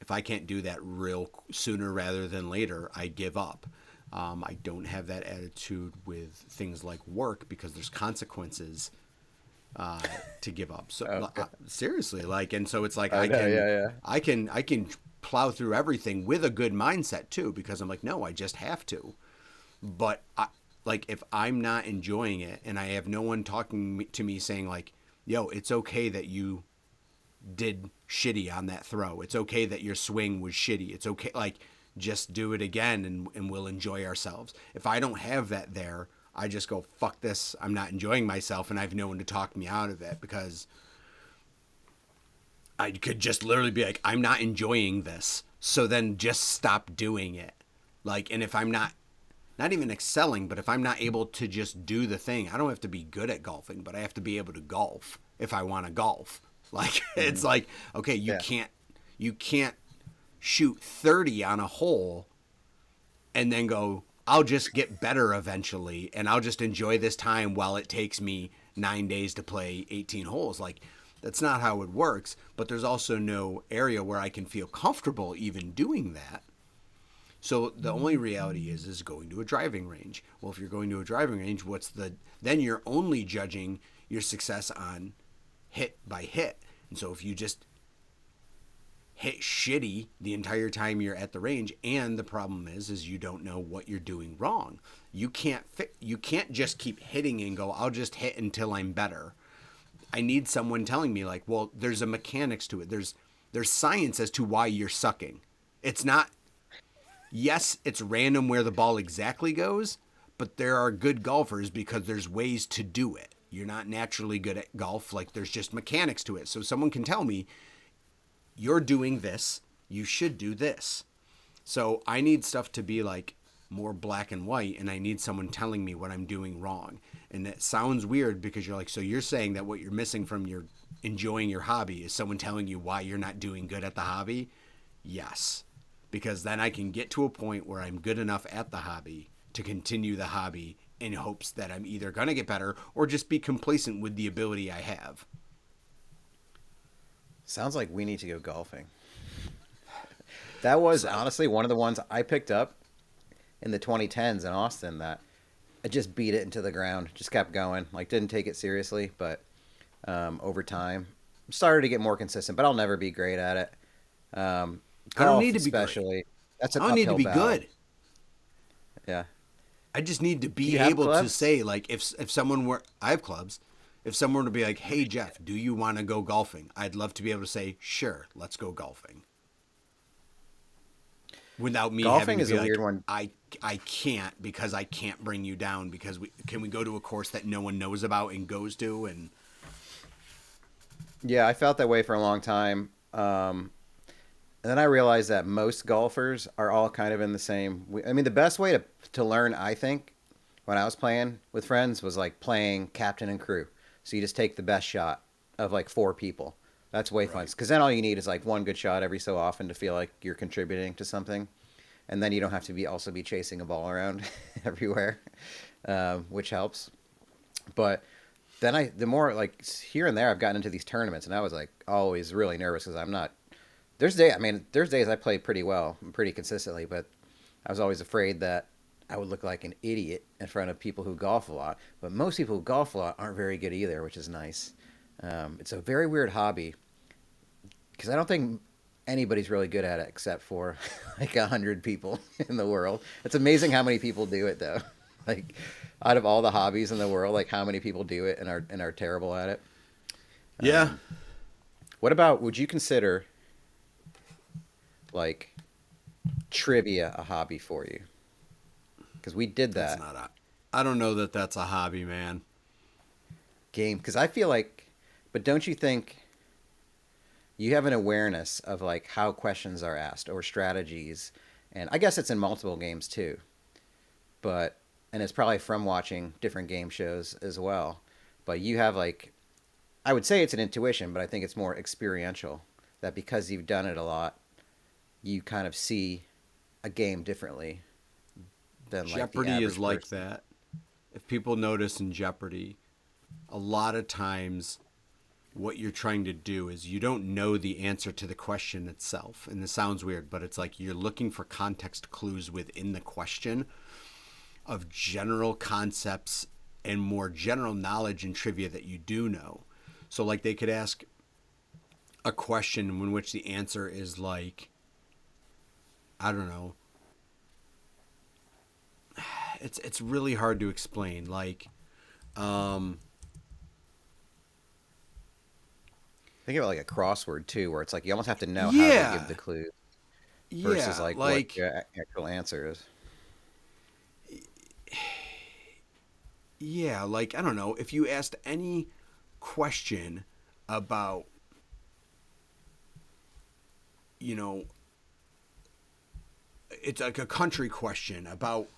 If I can't do that real sooner rather than later, I give up. I don't have that attitude with things like work because there's consequences to give up. So seriously, like, and so it's like I can plow through everything with a good mindset too, because I'm like, no, I just have to. But like if I'm not enjoying it and I have no one talking to me saying like, yo, it's okay that you did shitty on that throw. It's okay that your swing was shitty. It's okay. Like, just do it again and we'll enjoy ourselves. If I don't have that there, I just go, fuck this. I'm not enjoying myself, and I have no one to talk me out of it, because I could just literally be like, I'm not enjoying this. So then just stop doing it. Like, and if I'm not even excelling, but if I'm not able to just do the thing, I don't have to be good at golfing, but I have to be able to golf if I want to golf. Like, it's like, okay, you can't shoot 30 on a hole and then go, I'll just get better eventually and I'll just enjoy this time while it takes me 9 days to play 18 holes. Like, that's not how it works, but there's also no area where I can feel comfortable even doing that. So the only reality is going to a driving range. Well, if you're going to a driving range, then you're only judging your success on hit by hit. And so if you just hit shitty the entire time you're at the range, and the problem is you don't know what you're doing wrong. You can't just keep hitting and go, I'll just hit until I'm better. I need someone telling me like, well, there's a mechanics to it. There's science as to why you're sucking. It's not, yes, it's random where the ball exactly goes, but there are good golfers because there's ways to do it. You're not naturally good at golf. Like, there's just mechanics to it. So someone can tell me, you're doing this, you should do this. So I need stuff to be like more black and white, and I need someone telling me what I'm doing wrong. And that sounds weird because you're like, so you're saying that what you're missing from your enjoying your hobby is someone telling you why you're not doing good at the hobby? Yes. Because then I can get to a point where I'm good enough at the hobby to continue the hobby in hopes that I'm either going to get better or just be complacent with the ability I have. Sounds like we need to go golfing. That was honestly one of the ones I picked up in the 2010s in Austin that I just beat it into the ground, just kept going, like didn't take it seriously, but over time started to get more consistent, but I'll never be great at it. I don't need to be especially great. That's an I don't need to be uphill battle. good. Yeah. I just need to be you have able to clubs? say, like, if someone were, I have clubs. If someone were to be like, hey, Jeff, do you want to go golfing? I'd love to be able to say, sure, let's go golfing. Without me Golfing having to is be a like, weird one. I can't because I can't bring you down because can we go to a course that no one knows about and goes to? And Yeah, I felt that way for a long time. And then I realized that most golfers are all kind of in the same. I mean, the best way to learn, I think, when I was playing with friends was like playing captain and crew. So you just take the best shot of like 4 people. That's way fun. Because then all you need is like one good shot every so often to feel like you're contributing to something. And then you don't have to also be chasing a ball around everywhere, which helps. But then the more like here and there I've gotten into these tournaments, and I was like always really nervous because I'm not. There's days I play pretty well, pretty consistently, but I was always afraid that I would look like an idiot in front of people who golf a lot. But most people who golf a lot aren't very good either, which is nice. It's a very weird hobby because I don't think anybody's really good at it except for like 100 people in the world. It's amazing how many people do it though. Like out of all the hobbies in the world, like how many people do it and are terrible at it. yeah, Would you consider like trivia a hobby for you? Because we did that I don't know that that's a hobby, man. game. Because I feel like, but don't you think you have an awareness of like how questions are asked or strategies? And I guess it's in multiple games too. And it's probably from watching different game shows as well. But you have like, I would say it's an intuition, but I think it's more experiential. That because you've done it a lot, you kind of see a game differently than like Jeopardy the is average like person. that. If people notice in Jeopardy, a lot of times what you're trying to do is you don't know the answer to the question itself. And this sounds weird, but it's like you're looking for context clues within the question of general concepts and more general knowledge and trivia that you do know. So like they could ask a question in which the answer is like, I don't know. It's really hard to explain. Like, Think of it like a crossword too, where it's like you almost have to know how Yeah. to give the clue versus yeah, like what the actual answer is. yeah, like I don't know if you asked any question about, you know, it's like a country question about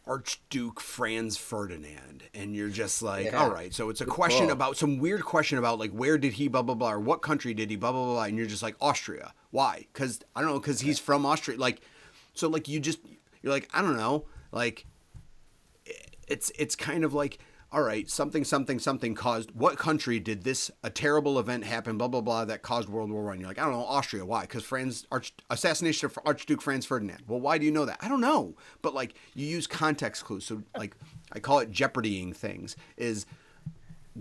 Archduke Franz Ferdinand, and you're just like, Yeah. all right, so it's a question call. about some weird question about like where did he blah blah blah or what country did he blah blah blah, and you're just like Austria. Why? Because I don't know, because he's from Austria. Like, so like you're like I don't know, like it's kind of like, all right, something caused, what country did a terrible event happen, blah blah blah, that caused World War I? You're like, I don't know, Austria. Why? Because assassination of Archduke Franz Ferdinand. Well, why do you know that? I don't know, but like you use context clues. So like I call it Jeopardying things, is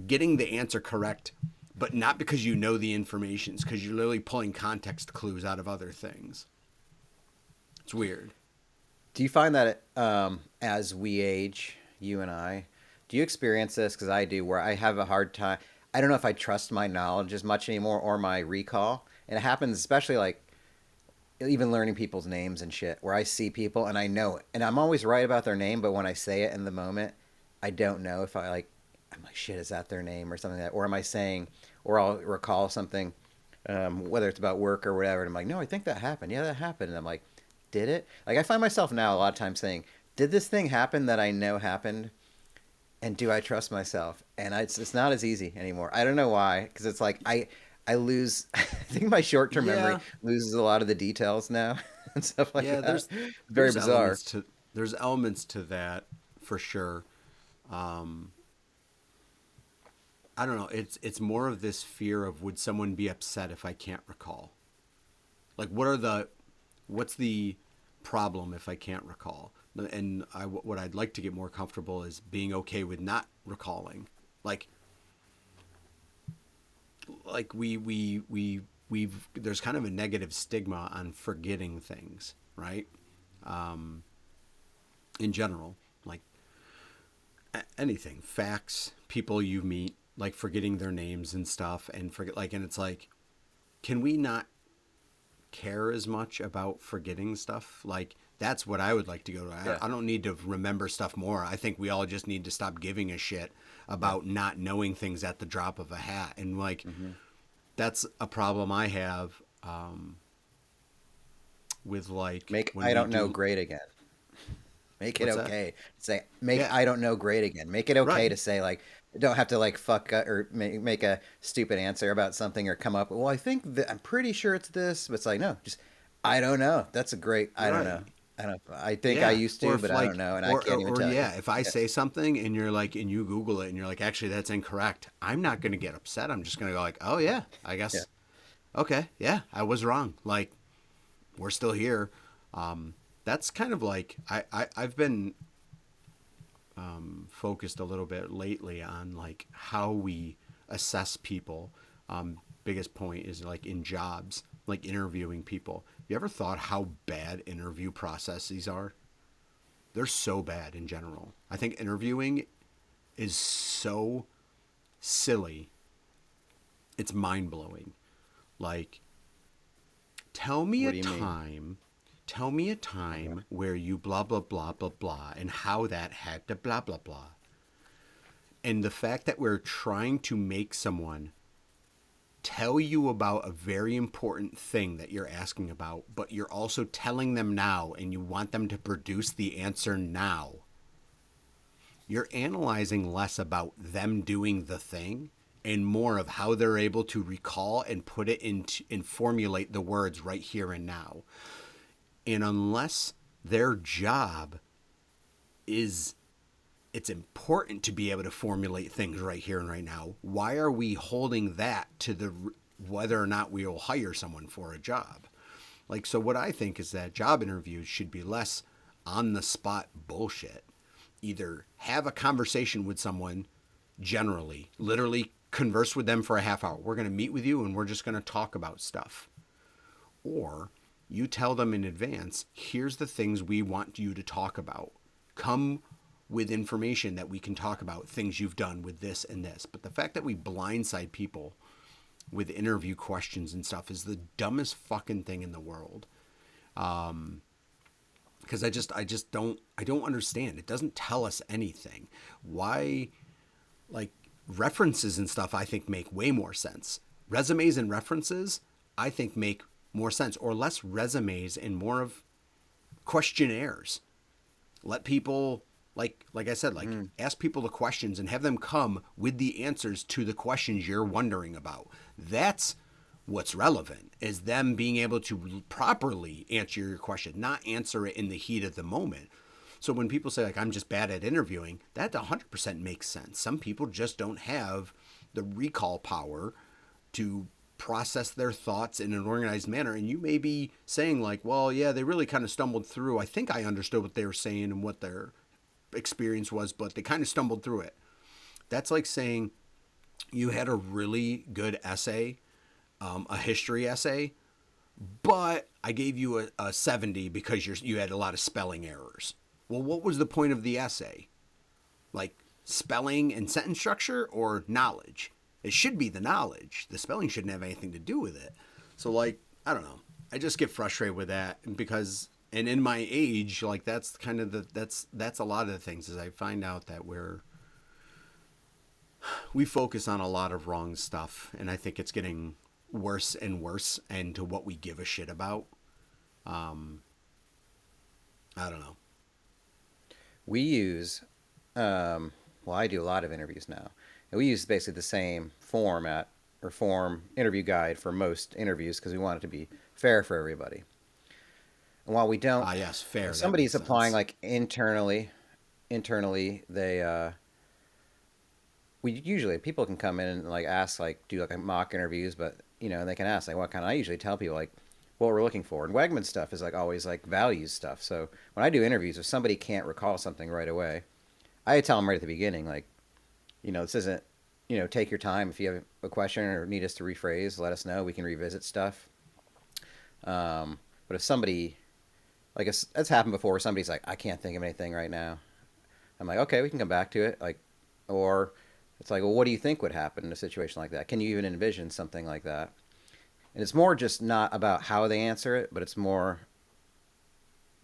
getting the answer correct but not because you know the information. It's because you're literally pulling context clues out of other things. It's weird. Do you find that as we age, you and I, do you experience this? Because I do, where I have a hard time. I don't know if I trust my knowledge as much anymore or my recall. And it happens especially like even learning people's names and shit, where I see people and I know it. And I'm always right about their name, but when I say it in the moment, I don't know if I'm like, shit, is that their name or something like that? Or am I saying, or I'll recall something, whether it's about work or whatever. And I'm like, no, I think that happened. Yeah, that happened. And I'm like, did it? Like I find myself now a lot of times saying, did this thing happen that I know happened? And do I trust myself? And it's not as easy anymore. I don't know why, because it's like I lose. I think my short term memory loses a lot of the details now and stuff like that. Very bizarre. There's elements to that for sure. I don't know. It's more of this fear of, would someone be upset if I can't recall? Like, what's the problem if I can't recall? And what I'd like to get more comfortable is being okay with not recalling. Like we've there's kind of a negative stigma on forgetting things, right? In general, like anything, facts, people you meet, like forgetting their names and stuff, and and it's like, can we not care as much about forgetting stuff? Like, that's what I would like to go to. Yeah. I don't need to remember stuff more. I think we all just need to stop giving a shit about not knowing things at the drop of a hat. And like, that's a problem I have with like, Make I don't know great again. Make it okay. Say I don't know great again. Make it okay to say like, don't have to like fuck or make a stupid answer about something or come up. Well, I think that I'm pretty sure it's this, but it's like, no, just I don't know. That's a great. I don't know. I think I used to, but I don't know, and I can't even tell you. If I say something and you're like, and you Google it and you're like, actually, that's incorrect. I'm not going to get upset. I'm just going to go like, oh yeah, I guess. Yeah. Okay, yeah, I was wrong. Like, we're still here. That's kind of like I've been focused a little bit lately on like how we assess people. Biggest point is like in jobs, like interviewing people. You ever thought how bad interview processes are? They're so bad in general. I think interviewing is so silly. It's mind-blowing. Like, tell me a time where you blah, blah, blah, blah, blah, and how that had to blah, blah, blah. And the fact that we're trying to make someone tell you about a very important thing that you're asking about, but you're also telling them now and you want them to produce the answer now. You're analyzing less about them doing the thing and more of how they're able to recall and put it into and formulate the words right here and now. And unless their job is, it's important to be able to formulate things right here and right now, why are we holding that to whether or not we will hire someone for a job? Like, so what I think is that job interviews should be less on the spot bullshit. Either have a conversation with someone, generally, literally converse with them for a half hour. We're going to meet with you and we're just going to talk about stuff. Or you tell them in advance, here's the things we want you to talk about. Come with information that we can talk about, things you've done with this and this. But the fact that we blindside people with interview questions and stuff is the dumbest fucking thing in the world. Because I don't understand. It doesn't tell us anything. Why, like, references and stuff I think make way more sense. Resumes and references I think make more sense, or less resumes and more of questionnaires. Let people, like I said, ask people the questions and have them come with the answers to the questions you're wondering about. That's what's relevant, is them being able to properly answer your question, not answer it in the heat of the moment. So when people say, like, I'm just bad at interviewing, that 100% makes sense. Some people just don't have the recall power to process their thoughts in an organized manner. And you may be saying, like, well, yeah, they really kind of stumbled through. I think I understood what they were saying and what their experience was, but they kind of stumbled through it. That's like saying, you had a really good essay, a history essay, but I gave you a 70 because you had a lot of spelling errors. Well, what was the point of the essay? Like spelling and sentence structure or knowledge? It should be the knowledge. The spelling shouldn't have anything to do with it. So, like, I don't know. I just get frustrated with that because, and in my age, like, that's kind of that's a lot of the things is I find out that we focus on a lot of wrong stuff, and I think it's getting worse and worse and to what we give a shit about. I don't know. We use, well, I do a lot of interviews now, and we use basically the same format or form interview guide for most interviews because we want it to be fair for everybody. And while we don't, Yes, fair. if That makes somebody's applying sense. like internally, they we usually people can come in and like ask like do like mock interviews, but they can ask like what kind. I usually tell people like what we're looking for. And Wegman stuff is like always like values stuff. So when I do interviews, if somebody can't recall something right away, I tell them right at the beginning like, this isn't, take your time. If you have a question or need us to rephrase, let us know. We can revisit stuff. But if somebody like it's happened before, where somebody's like, I can't think of anything right now. I'm like, okay, we can come back to it. Like, or it's like, well, what do you think would happen in a situation like that? Can you even envision something like that? And it's more just not about how they answer it, but it's more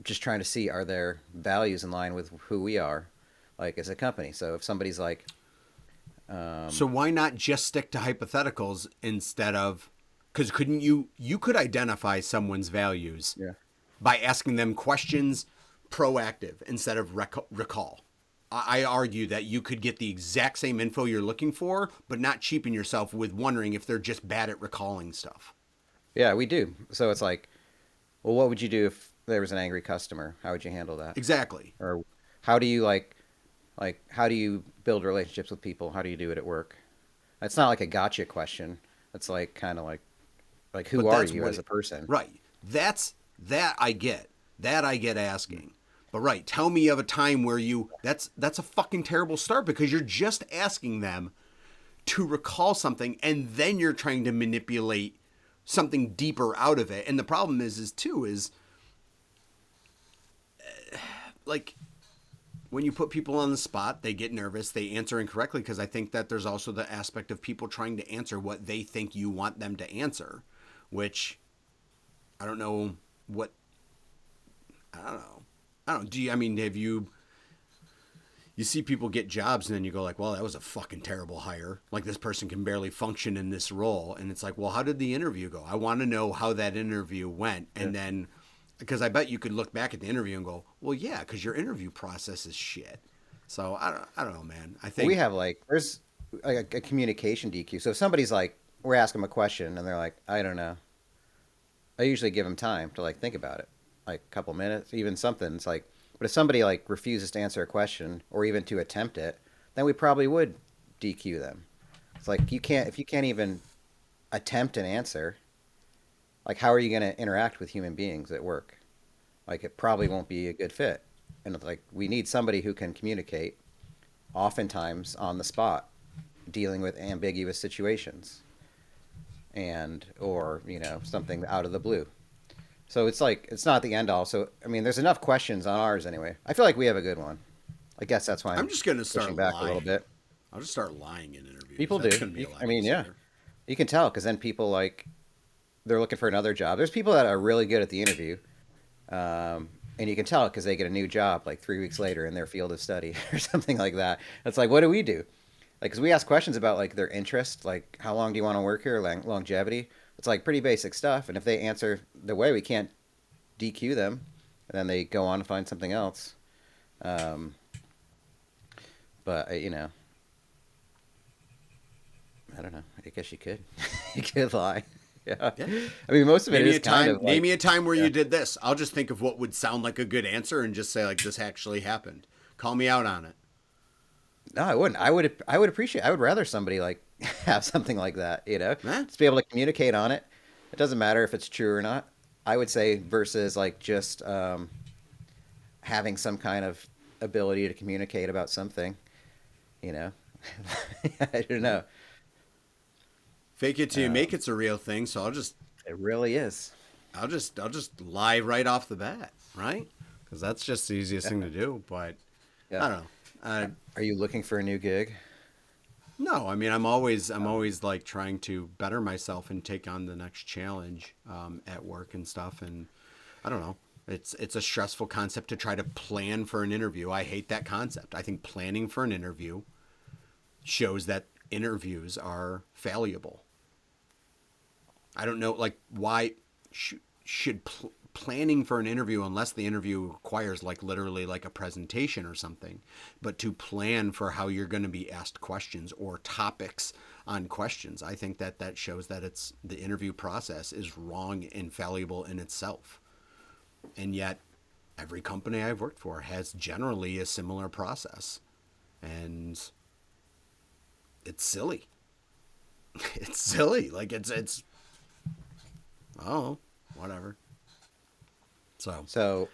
just trying to see are their values in line with who we are, like as a company. So if somebody's like, So why not just stick to hypotheticals instead of, because couldn't you could identify someone's values yeah, by asking them questions proactive instead of recall. I argue that you could get the exact same info you're looking for, but not cheapen yourself with wondering if they're just bad at recalling stuff. yeah, we do. So it's like, well, what would you do if there was an angry customer? How would you handle that? Exactly. Or how do you like how do you build relationships with people? How do you do it at work? It's not like a gotcha question. It's like kind of like who But are that's you what as a person? Right. That I get. That I get asking. But right, tell me of a time where that's a fucking terrible start because you're just asking them to recall something and then you're trying to manipulate something deeper out of it. And the problem is like when you put people on the spot, they get nervous, they answer incorrectly because I think that there's also the aspect of people trying to answer what they think you want them to answer, which I don't know what I don't know. Do you, I mean, have you see people get jobs and then you go like, well, that was a fucking terrible hire. Like this person can barely function in this role. And it's like, well, how did the interview go? I want to know how that interview went. And then, because I bet you could look back at the interview and go, well, yeah, because your interview process is shit. So I don't know, man. I think We have like there's like a communication DQ. So if somebody's like we're asking them a question and they're like I don't know, I usually give them time to like think about it, like a couple minutes, even something. It's like, but if somebody like refuses to answer a question or even to attempt it, then we probably would DQ them. It's like if you can't even attempt an answer, like how are you going to interact with human beings at work? Like it probably won't be a good fit. And it's like we need somebody who can communicate, oftentimes on the spot, dealing with ambiguous situations, and or something out of the blue. So it's like it's not the end all. So I mean, there's enough questions on ours anyway. I feel like we have a good one. I guess that's why I'm just going to start pushing back lying. a little bit. I'll just start lying in interviews. People That's do. going to be a lot I mean, yeah, easier. you can tell because then people like they're looking for another job. There's people that are really good at the interview, and you can tell because they get a new job like 3 weeks later in their field of study or something like that. It's like, what do we do? Like, because we ask questions about like their interest, like how long do you want to work here, longevity. It's like pretty basic stuff, and if they answer the way, we can't DQ them, and then they go on to find something else. But I don't know. I guess you could. You could lie. Yeah. Yeah. I mean, most of it Name me is a time. kind of Name like, me a time where yeah. you did this. I'll just think of what would sound like a good answer and just say like this actually happened. Call me out on it. No, I wouldn't. I would appreciate. I would rather somebody like have something like that. Eh? Just be able to communicate on it. It doesn't matter if it's true or not. I would say versus like just having some kind of ability to communicate about something. I don't know. fake it till you make it's a real thing. So It really is. I'll just lie right off the bat, right? Because that's just the easiest thing to do. But Yeah. I don't know. Are you looking for a new gig? No, I mean I'm always like trying to better myself and take on the next challenge at work and stuff. And I don't know. It's a stressful concept to try to plan for an interview. I hate that concept. I think planning for an interview shows that interviews are fallible. I don't know, like, why should planning for an interview, unless the interview requires like literally like a presentation or something, but to plan for how you're going to be asked questions or topics on questions, I think that shows that the interview process is wrong and fallible in itself. And yet every company I've worked for has generally a similar process, and it's silly. It's silly. Like it's oh, whatever. So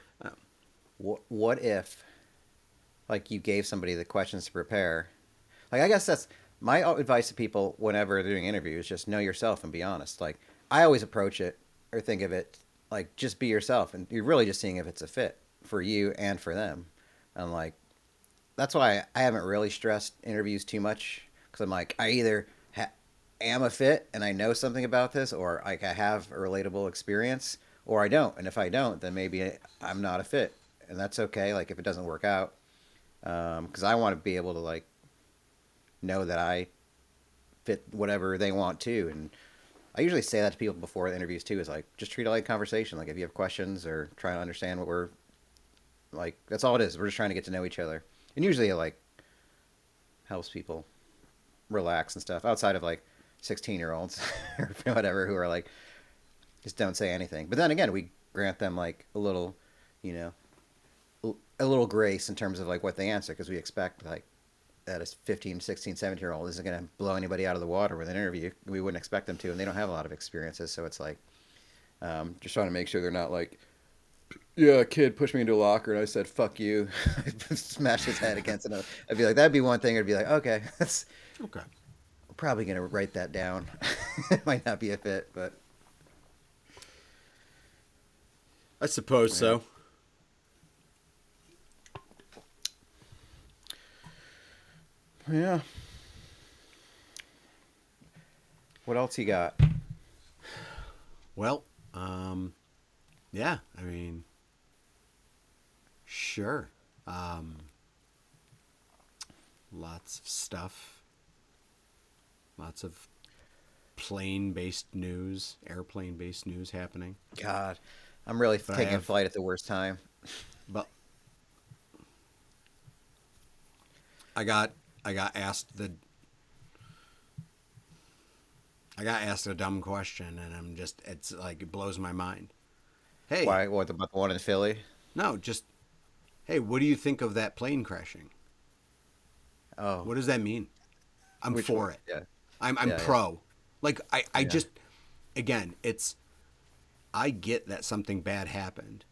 what if, like, you gave somebody the questions to prepare? Like, I guess that's my advice to people whenever they're doing interviews: just know yourself and be honest. Like, I always approach it or think of it like, just be yourself, and you're really just seeing if it's a fit for you and for them. And like, that's why I haven't really stressed interviews too much, because I'm like, I either am a fit and I know something about this, or like I have a relatable experience, or I don't. And if I don't, then maybe I'm not a fit, and that's okay. Like, if it doesn't work out, because I want to be able to like know that I fit whatever they want to. And I usually say that to people before the interviews too, is like, just treat it like conversation. Like, if you have questions or trying to understand what we're like, that's all it is. We're just trying to get to know each other. And usually it like helps people relax and stuff, outside of like 16-year-olds or whatever, who are like, just don't say anything. But then again, we grant them like a little, a little grace in terms of like what they answer, because we expect like that a 15, 16, 17-year-old isn't going to blow anybody out of the water with an interview. We wouldn't expect them to, and they don't have a lot of experiences. So it's like, just trying to make sure they're not like, yeah, a kid pushed me into a locker and I said, fuck you. Smashed his head against it. I'd be like, that'd be one thing. I'd be like, okay, that's okay. I'm probably going to write that down. It might not be a fit, but I suppose so. Yeah. What else you got? Well, yeah, I mean, sure. Lots of stuff. Lots of plane-based news, airplane-based news happening. God, I'm really But taking a flight at the worst time. But I got asked a dumb question, and it's like, it blows my mind. Hey, Why? What about the one in Philly? no, just, hey, what do you think of that plane crashing? Oh, What does that mean? I'm which for one? it. Yeah. I'm Yeah, pro. Like, I Yeah. just, again, I get that something bad happened.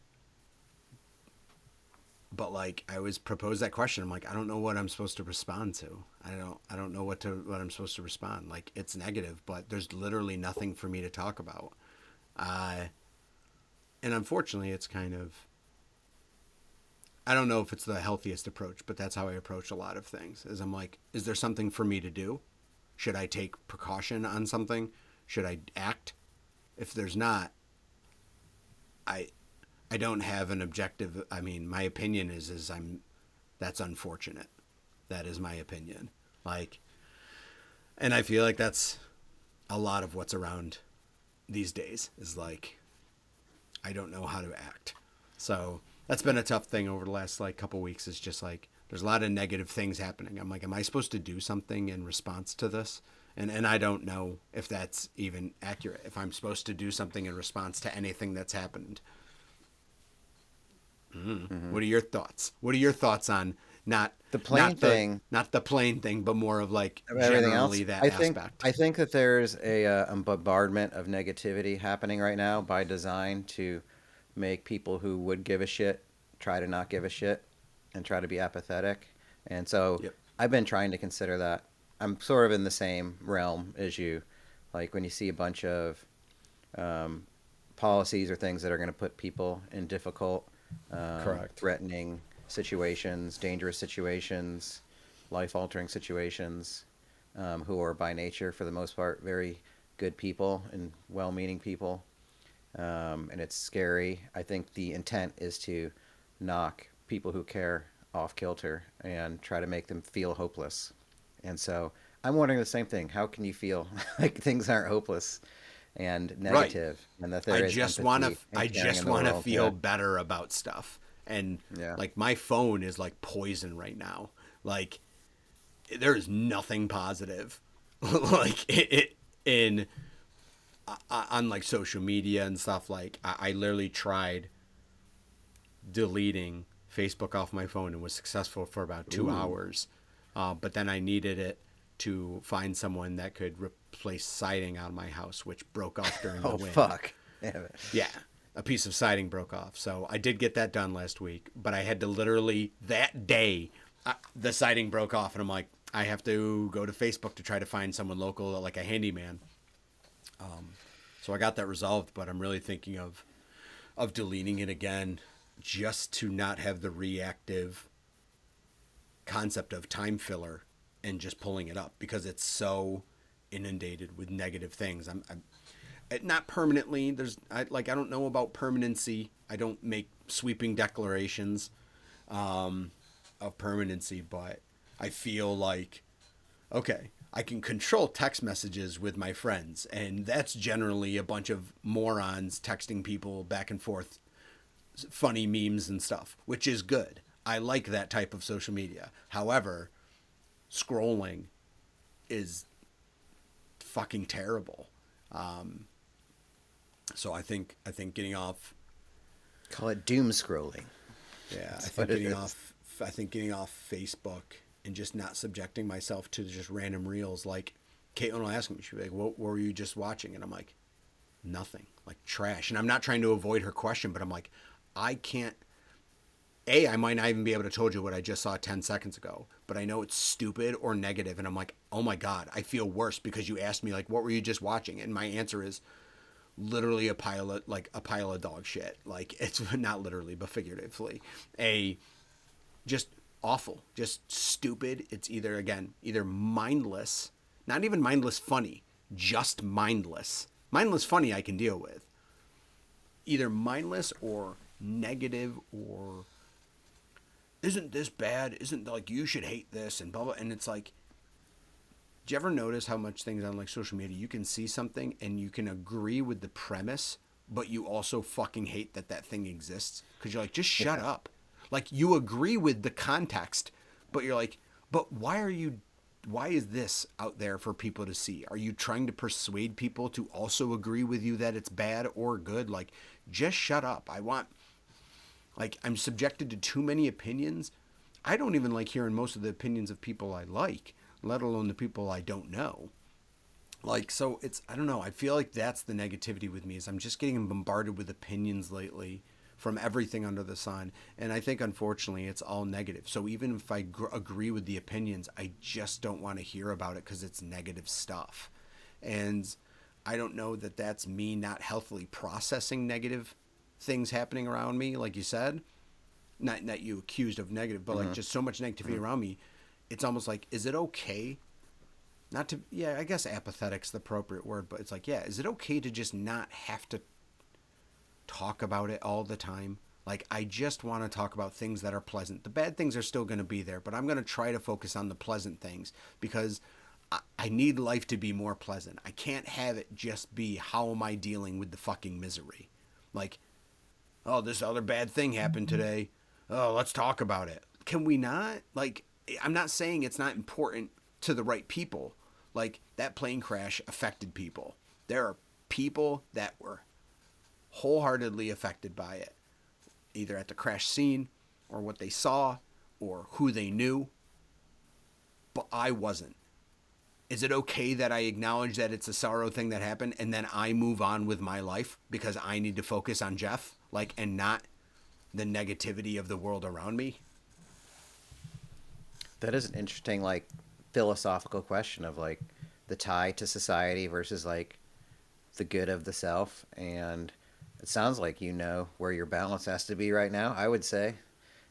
But like, I was proposed that question. I'm like, I don't know what I'm supposed to respond to. I don't know what I'm supposed to respond. Like, it's negative, but there's literally nothing for me to talk about. And unfortunately, it's kind of, I don't know if it's the healthiest approach, but that's how I approach a lot of things. Is I'm like, is there something for me to do? Should I take precaution on something? Should I act? If there's not, I don't have an objective. I mean, my opinion is that's unfortunate. That is my opinion. Like, and I feel like that's a lot of what's around these days, is like, I don't know how to act. So that's been a tough thing over the last like couple weeks, is just like, there's a lot of negative things happening. I'm like, am I supposed to do something in response to this? And I don't know if that's even accurate, if I'm supposed to do something in response to anything that's happened. Mm-hmm. What are your thoughts? What are your thoughts on not The plane thing, not the plane thing, but more of like everything else. generally that I aspect? think that there's a bombardment of negativity happening right now by design, to make people who would give a shit try to not give a shit and try to be apathetic. And so Yep. I've been trying to consider that. I'm sort of in the same realm as you. Like when you see a bunch of policies or things that are going to put people in difficult, Correct. threatening situations, dangerous situations, life-altering situations, who are by nature, for the most part, very good people and well-meaning people. And it's scary. I think the intent is to knock people who care off kilter and try to make them feel hopeless. And so I'm wondering the same thing. How can you feel like things aren't hopeless and Right. negative, and that there is empathy I and caring just in the want to world? feel better about stuff. And Yeah. like my phone is like poison right now. Like there is nothing positive. Like it in on like social media and stuff. Like I literally tried deleting Facebook off my phone and was successful for about 2 hours. But then I needed it to find someone that could replace siding on my house, which broke off during the Oh wind. fuck. Damn it. Yeah, a piece of siding broke off. So I did get that done last week, but I had to literally that day, the siding broke off, and I'm like, I have to go to Facebook to try to find someone local, like a handyman. So I got that resolved, but I'm really thinking of deleting it again, just to not have the reactive concept of time filler and just pulling it up because it's so inundated with negative things. I'm not permanently. I don't know about permanency. I don't make sweeping declarations of permanency, but I feel like okay, I can control text messages with my friends, and that's generally a bunch of morons texting people back and forth funny memes and stuff, which is good. I like that type of social media. However, scrolling is fucking terrible. So I think getting off. Call it doom scrolling. Yeah, That's what it is. I think getting off Facebook and just not subjecting myself to just random reels. Like Caitlin will ask me, she'll be like, "What were you just watching?" And I'm like, "Nothing." Like trash. And I'm not trying to avoid her question, but I'm like, I can't. I might not even be able to told you what I just saw 10 seconds ago, but I know it's stupid or negative, and I'm like, oh my God, I feel worse because you asked me like, what were you just watching? And my answer is literally a pile of dog shit. Like it's not literally, but figuratively, just awful, just stupid. It's either mindless, not even mindless funny, just mindless. Mindless funny I can deal with. Either mindless or negative or isn't this bad? Isn't like you should hate this and blah blah. And it's like, do you ever notice how much things on like social media you can see something and you can agree with the premise, but you also fucking hate that thing exists because you're like, just shut up. Like you agree with the context, but you're like, but why is this out there for people to see? Are you trying to persuade people to also agree with you that it's bad or good? Like, just shut up. I'm subjected to too many opinions. I don't even like hearing most of the opinions of people I like, let alone the people I don't know. Like, so I don't know. I feel like that's the negativity with me is I'm just getting bombarded with opinions lately from everything under the sun. And I think, unfortunately, it's all negative. So even if I agree with the opinions, I just don't want to hear about it because it's negative stuff. And I don't know that that's me not healthily processing negative things happening around me, like you said. Not you accused of negative, but like just so much negativity around me. It's almost like, is it okay not to, I guess apathetic's the appropriate word, but it's like, is it okay to just not have to talk about it all the time? Like, I just want to talk about things that are pleasant. The bad things are still going to be there, but I'm going to try to focus on the pleasant things because I need life to be more pleasant. I can't have it just be, how am I dealing with the fucking misery? Like, oh, this other bad thing happened today. Oh, let's talk about it. Can we not? Like, I'm not saying it's not important to the right people. Like, that plane crash affected people. There are people that were wholeheartedly affected by it, either at the crash scene or what they saw or who they knew. But I wasn't. Is it okay that I acknowledge that it's a sorrow thing that happened and then I move on with my life because I need to focus on Jeff, like, and not the negativity of the world around me? That is an interesting, like, philosophical question of, like, the tie to society versus like the good of the self. And it sounds like you know where your balance has to be right now, I would say.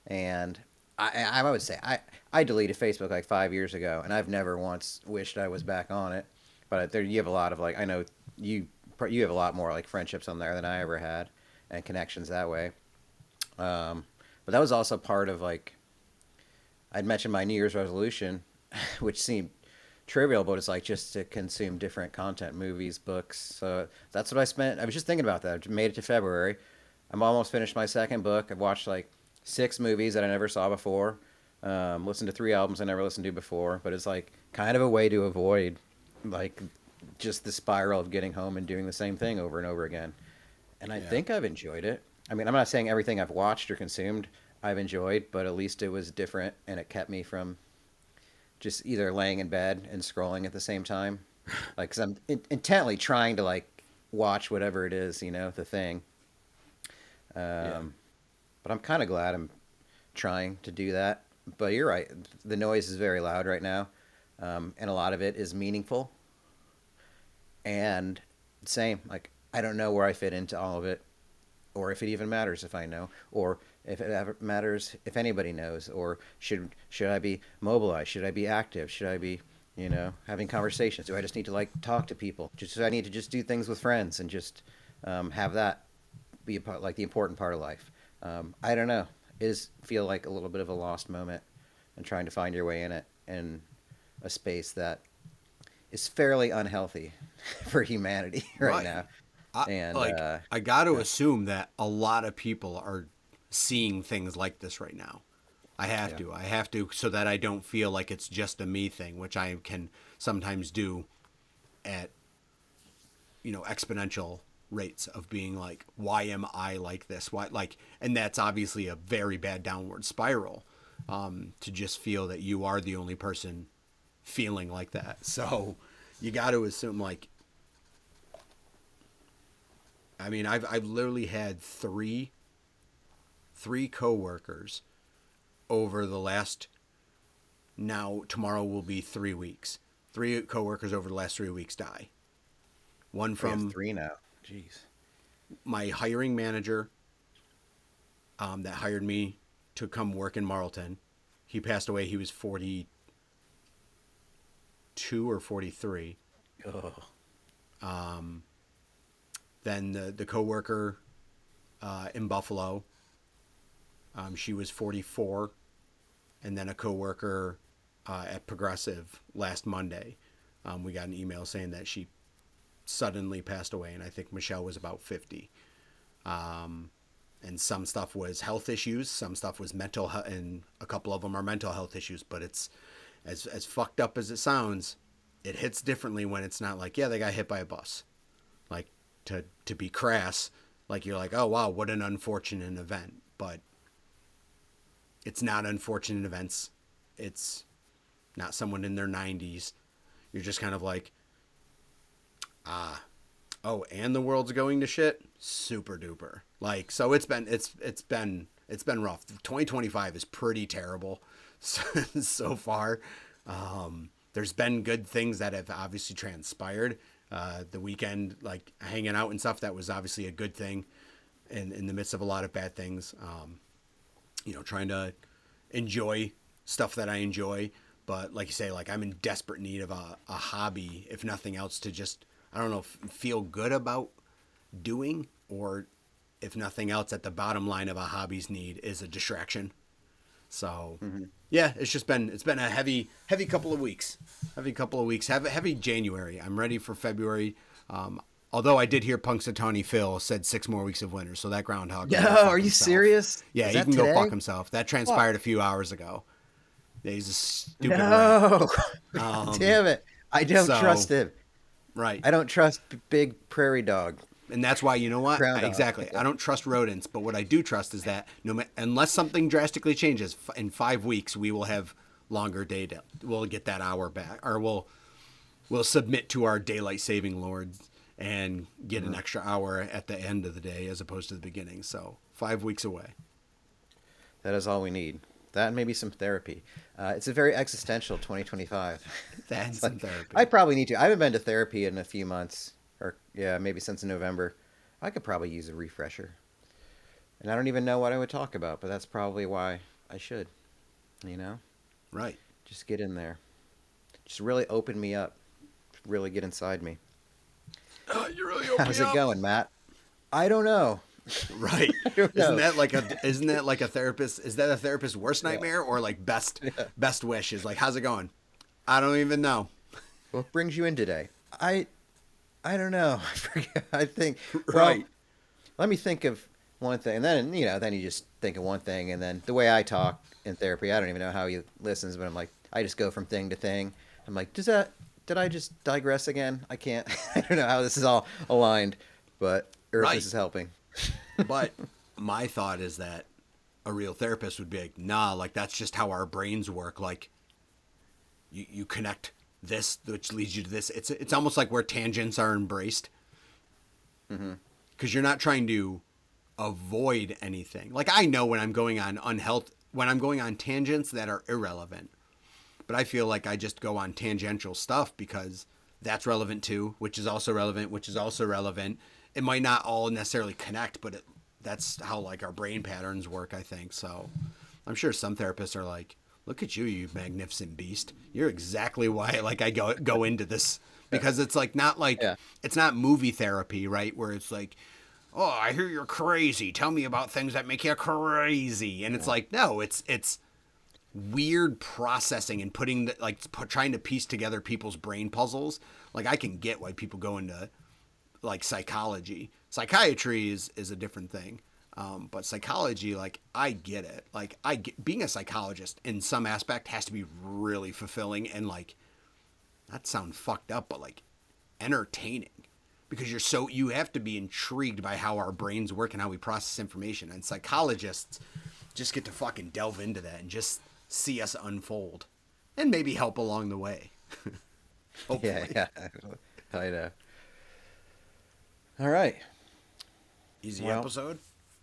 And I would say I deleted Facebook like 5 years ago, and I've never once wished I was back on it. But there you have a lot of like I know you have a lot more like friendships on there than I ever had, and connections that way. But that was also part of like I'd mentioned my New Year's resolution, which seemed trivial, but it's like just to consume different content, movies, books. So that's what I spent. I was just thinking about that. I made it to February. I'm almost finished my second book. I've watched like 6 movies that I never saw before. Listened to 3 albums I never listened to before. But it's like kind of a way to avoid like just the spiral of getting home and doing the same thing over and over again. And I think I've enjoyed it. I mean, I'm not saying everything I've watched or consumed I've enjoyed, but at least it was different and it kept me from just either laying in bed and scrolling at the same time. Like, cause I'm intently trying to like watch whatever it is, you know, the thing. But I'm kind of glad I'm trying to do that. But you're right. The noise is very loud right now. And a lot of it is meaningful. And same, like, I don't know where I fit into all of it, or if it even matters if I know, or if it ever matters if anybody knows, or should I be mobilized? Should I be active? Should I be, you know, having conversations? Do I just need to like talk to people? Just do I need to just do things with friends and just have that be a part, like the important part of life? I don't know. It is feel like a little bit of a lost moment, and trying to find your way in it in a space that is fairly unhealthy for humanity right now. I got to assume that a lot of people are seeing things like this right now. I have to, so that I don't feel like it's just a me thing, which I can sometimes do at, you know, exponential rates of being like, why am I like this? Why, like, and that's obviously a very bad downward spiral, to just feel that you are the only person feeling like that. So you got to assume, like, I mean, I've literally had three coworkers over the last, now tomorrow will be 3 weeks. 3 coworkers over the last 3 weeks die. One from, we have 3 now. Jeez. My hiring manager, that hired me to come work in Marlton. He passed away. He was 42 or 43. Oh. Then the coworker in Buffalo, she was 44, and then a coworker at Progressive last Monday, we got an email saying that she suddenly passed away, and I think Michelle was about 50. And some stuff was health issues, some stuff was mental health, and a couple of them are mental health issues. But it's as fucked up as it sounds, it hits differently when it's not like, yeah, they got hit by a bus. Like, to be crass, like, you're like, oh wow, what an unfortunate event. But it's not unfortunate events. It's not someone in their 90s. You're just kind of like, oh, and the world's going to shit. Super duper. Like, so it's been rough. 2025 is pretty terrible so far. There's been good things that have obviously transpired. The weekend, like hanging out and stuff, that was obviously a good thing in the midst of a lot of bad things. You know, trying to enjoy stuff that I enjoy. But like you say, like, I'm in desperate need of a hobby, if nothing else, to just, I don't know, feel good about doing, or if nothing else, at the bottom line of a hobby's need is a distraction. So yeah, it's been a heavy couple of weeks, heavy January. I'm ready for February. Although I did hear Punxsutawney Phil said 6 more weeks of winter, so that groundhog. Yeah, are you serious? Yeah, he can go fuck himself. That transpired a few hours ago. Yeah, he's a stupid no. rat. Damn it! I don't trust him. Right. I don't trust big prairie dog. And that's why, you know what? Groundhog. Exactly. I don't trust rodents, but what I do trust is that unless something drastically changes, in 5 weeks we will have longer data. We'll get that hour back, or we'll submit to our daylight saving lords and get an extra hour at the end of the day as opposed to the beginning. So 5 weeks away. That is all we need. That and maybe some therapy. It's a very existential 2025. That's some therapy. I probably need to. I haven't been to therapy in a few months, or yeah, maybe since November. I could probably use a refresher. And I don't even know what I would talk about, but that's probably why I should. You know? Right. Just get in there. Just really open me up. Really get inside me. You really open How's me it up. going, Matt? I don't know. Right. I don't know. Isn't that like a therapist? Is that a therapist's worst nightmare or like best wishes? Like, how's it going? I don't even know. What brings you in today? I don't know. I forget. I think. Right. Well, let me think of one thing, and then then you just think of one thing, and then the way I talk in therapy, I don't even know how he listens, but I'm like, I just go from thing to thing. I'm like, did I just digress again? I can't. I don't know how this is all aligned, but if this is helping. But my thought is that a real therapist would be like, nah, like that's just how our brains work. Like you connect this, which leads you to this. It's almost like where tangents are embraced. Because you're not trying to avoid anything. Like I know when I'm going on when I'm going on tangents that are irrelevant. But I feel like I just go on tangential stuff because that's relevant too, which is also relevant, which is also relevant. It might not all necessarily connect, but that's how like our brain patterns work, I think. So I'm sure some therapists are like, look at you, you magnificent beast. You're exactly why like I go into this, because it's like not like it's not movie therapy, right? Where it's like, oh, I hear you're crazy. Tell me about things that make you crazy. And it's like, no, it's weird processing and putting trying to piece together people's brain puzzles. Like I can get why people go into like psychology. Psychiatry is a different thing. But psychology, like I get it. Like being a psychologist in some aspect has to be really fulfilling and like, not sound fucked up, but like entertaining, because you have to be intrigued by how our brains work and how we process information. And psychologists just get to fucking delve into that and just see us unfold and maybe help along the way. Hopefully. Yeah. I know. All right. Easy episode,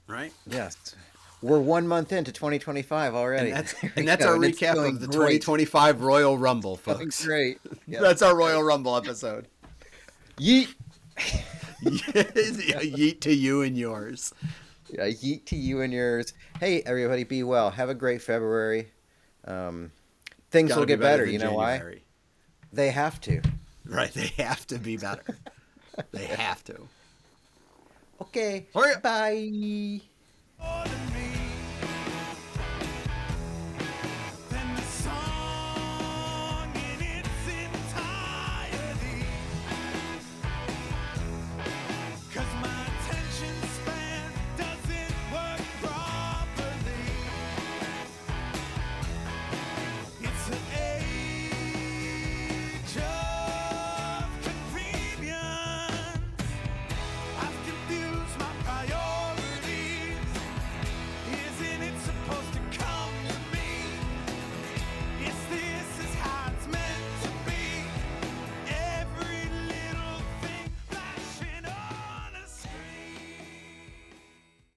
right? Yes. We're 1 month into 2025 already. And that's our recap of the 2025 Royal Rumble, folks. Great. Yep. That's our Royal Rumble episode. Yeet. Yeet to you and yours. Yeah, yeet to you and yours. Hey, everybody, be well. Have a great February. Things will get better. You know why? They have to. Right, they have to be better. They have to. Okay. Hurry up. Bye.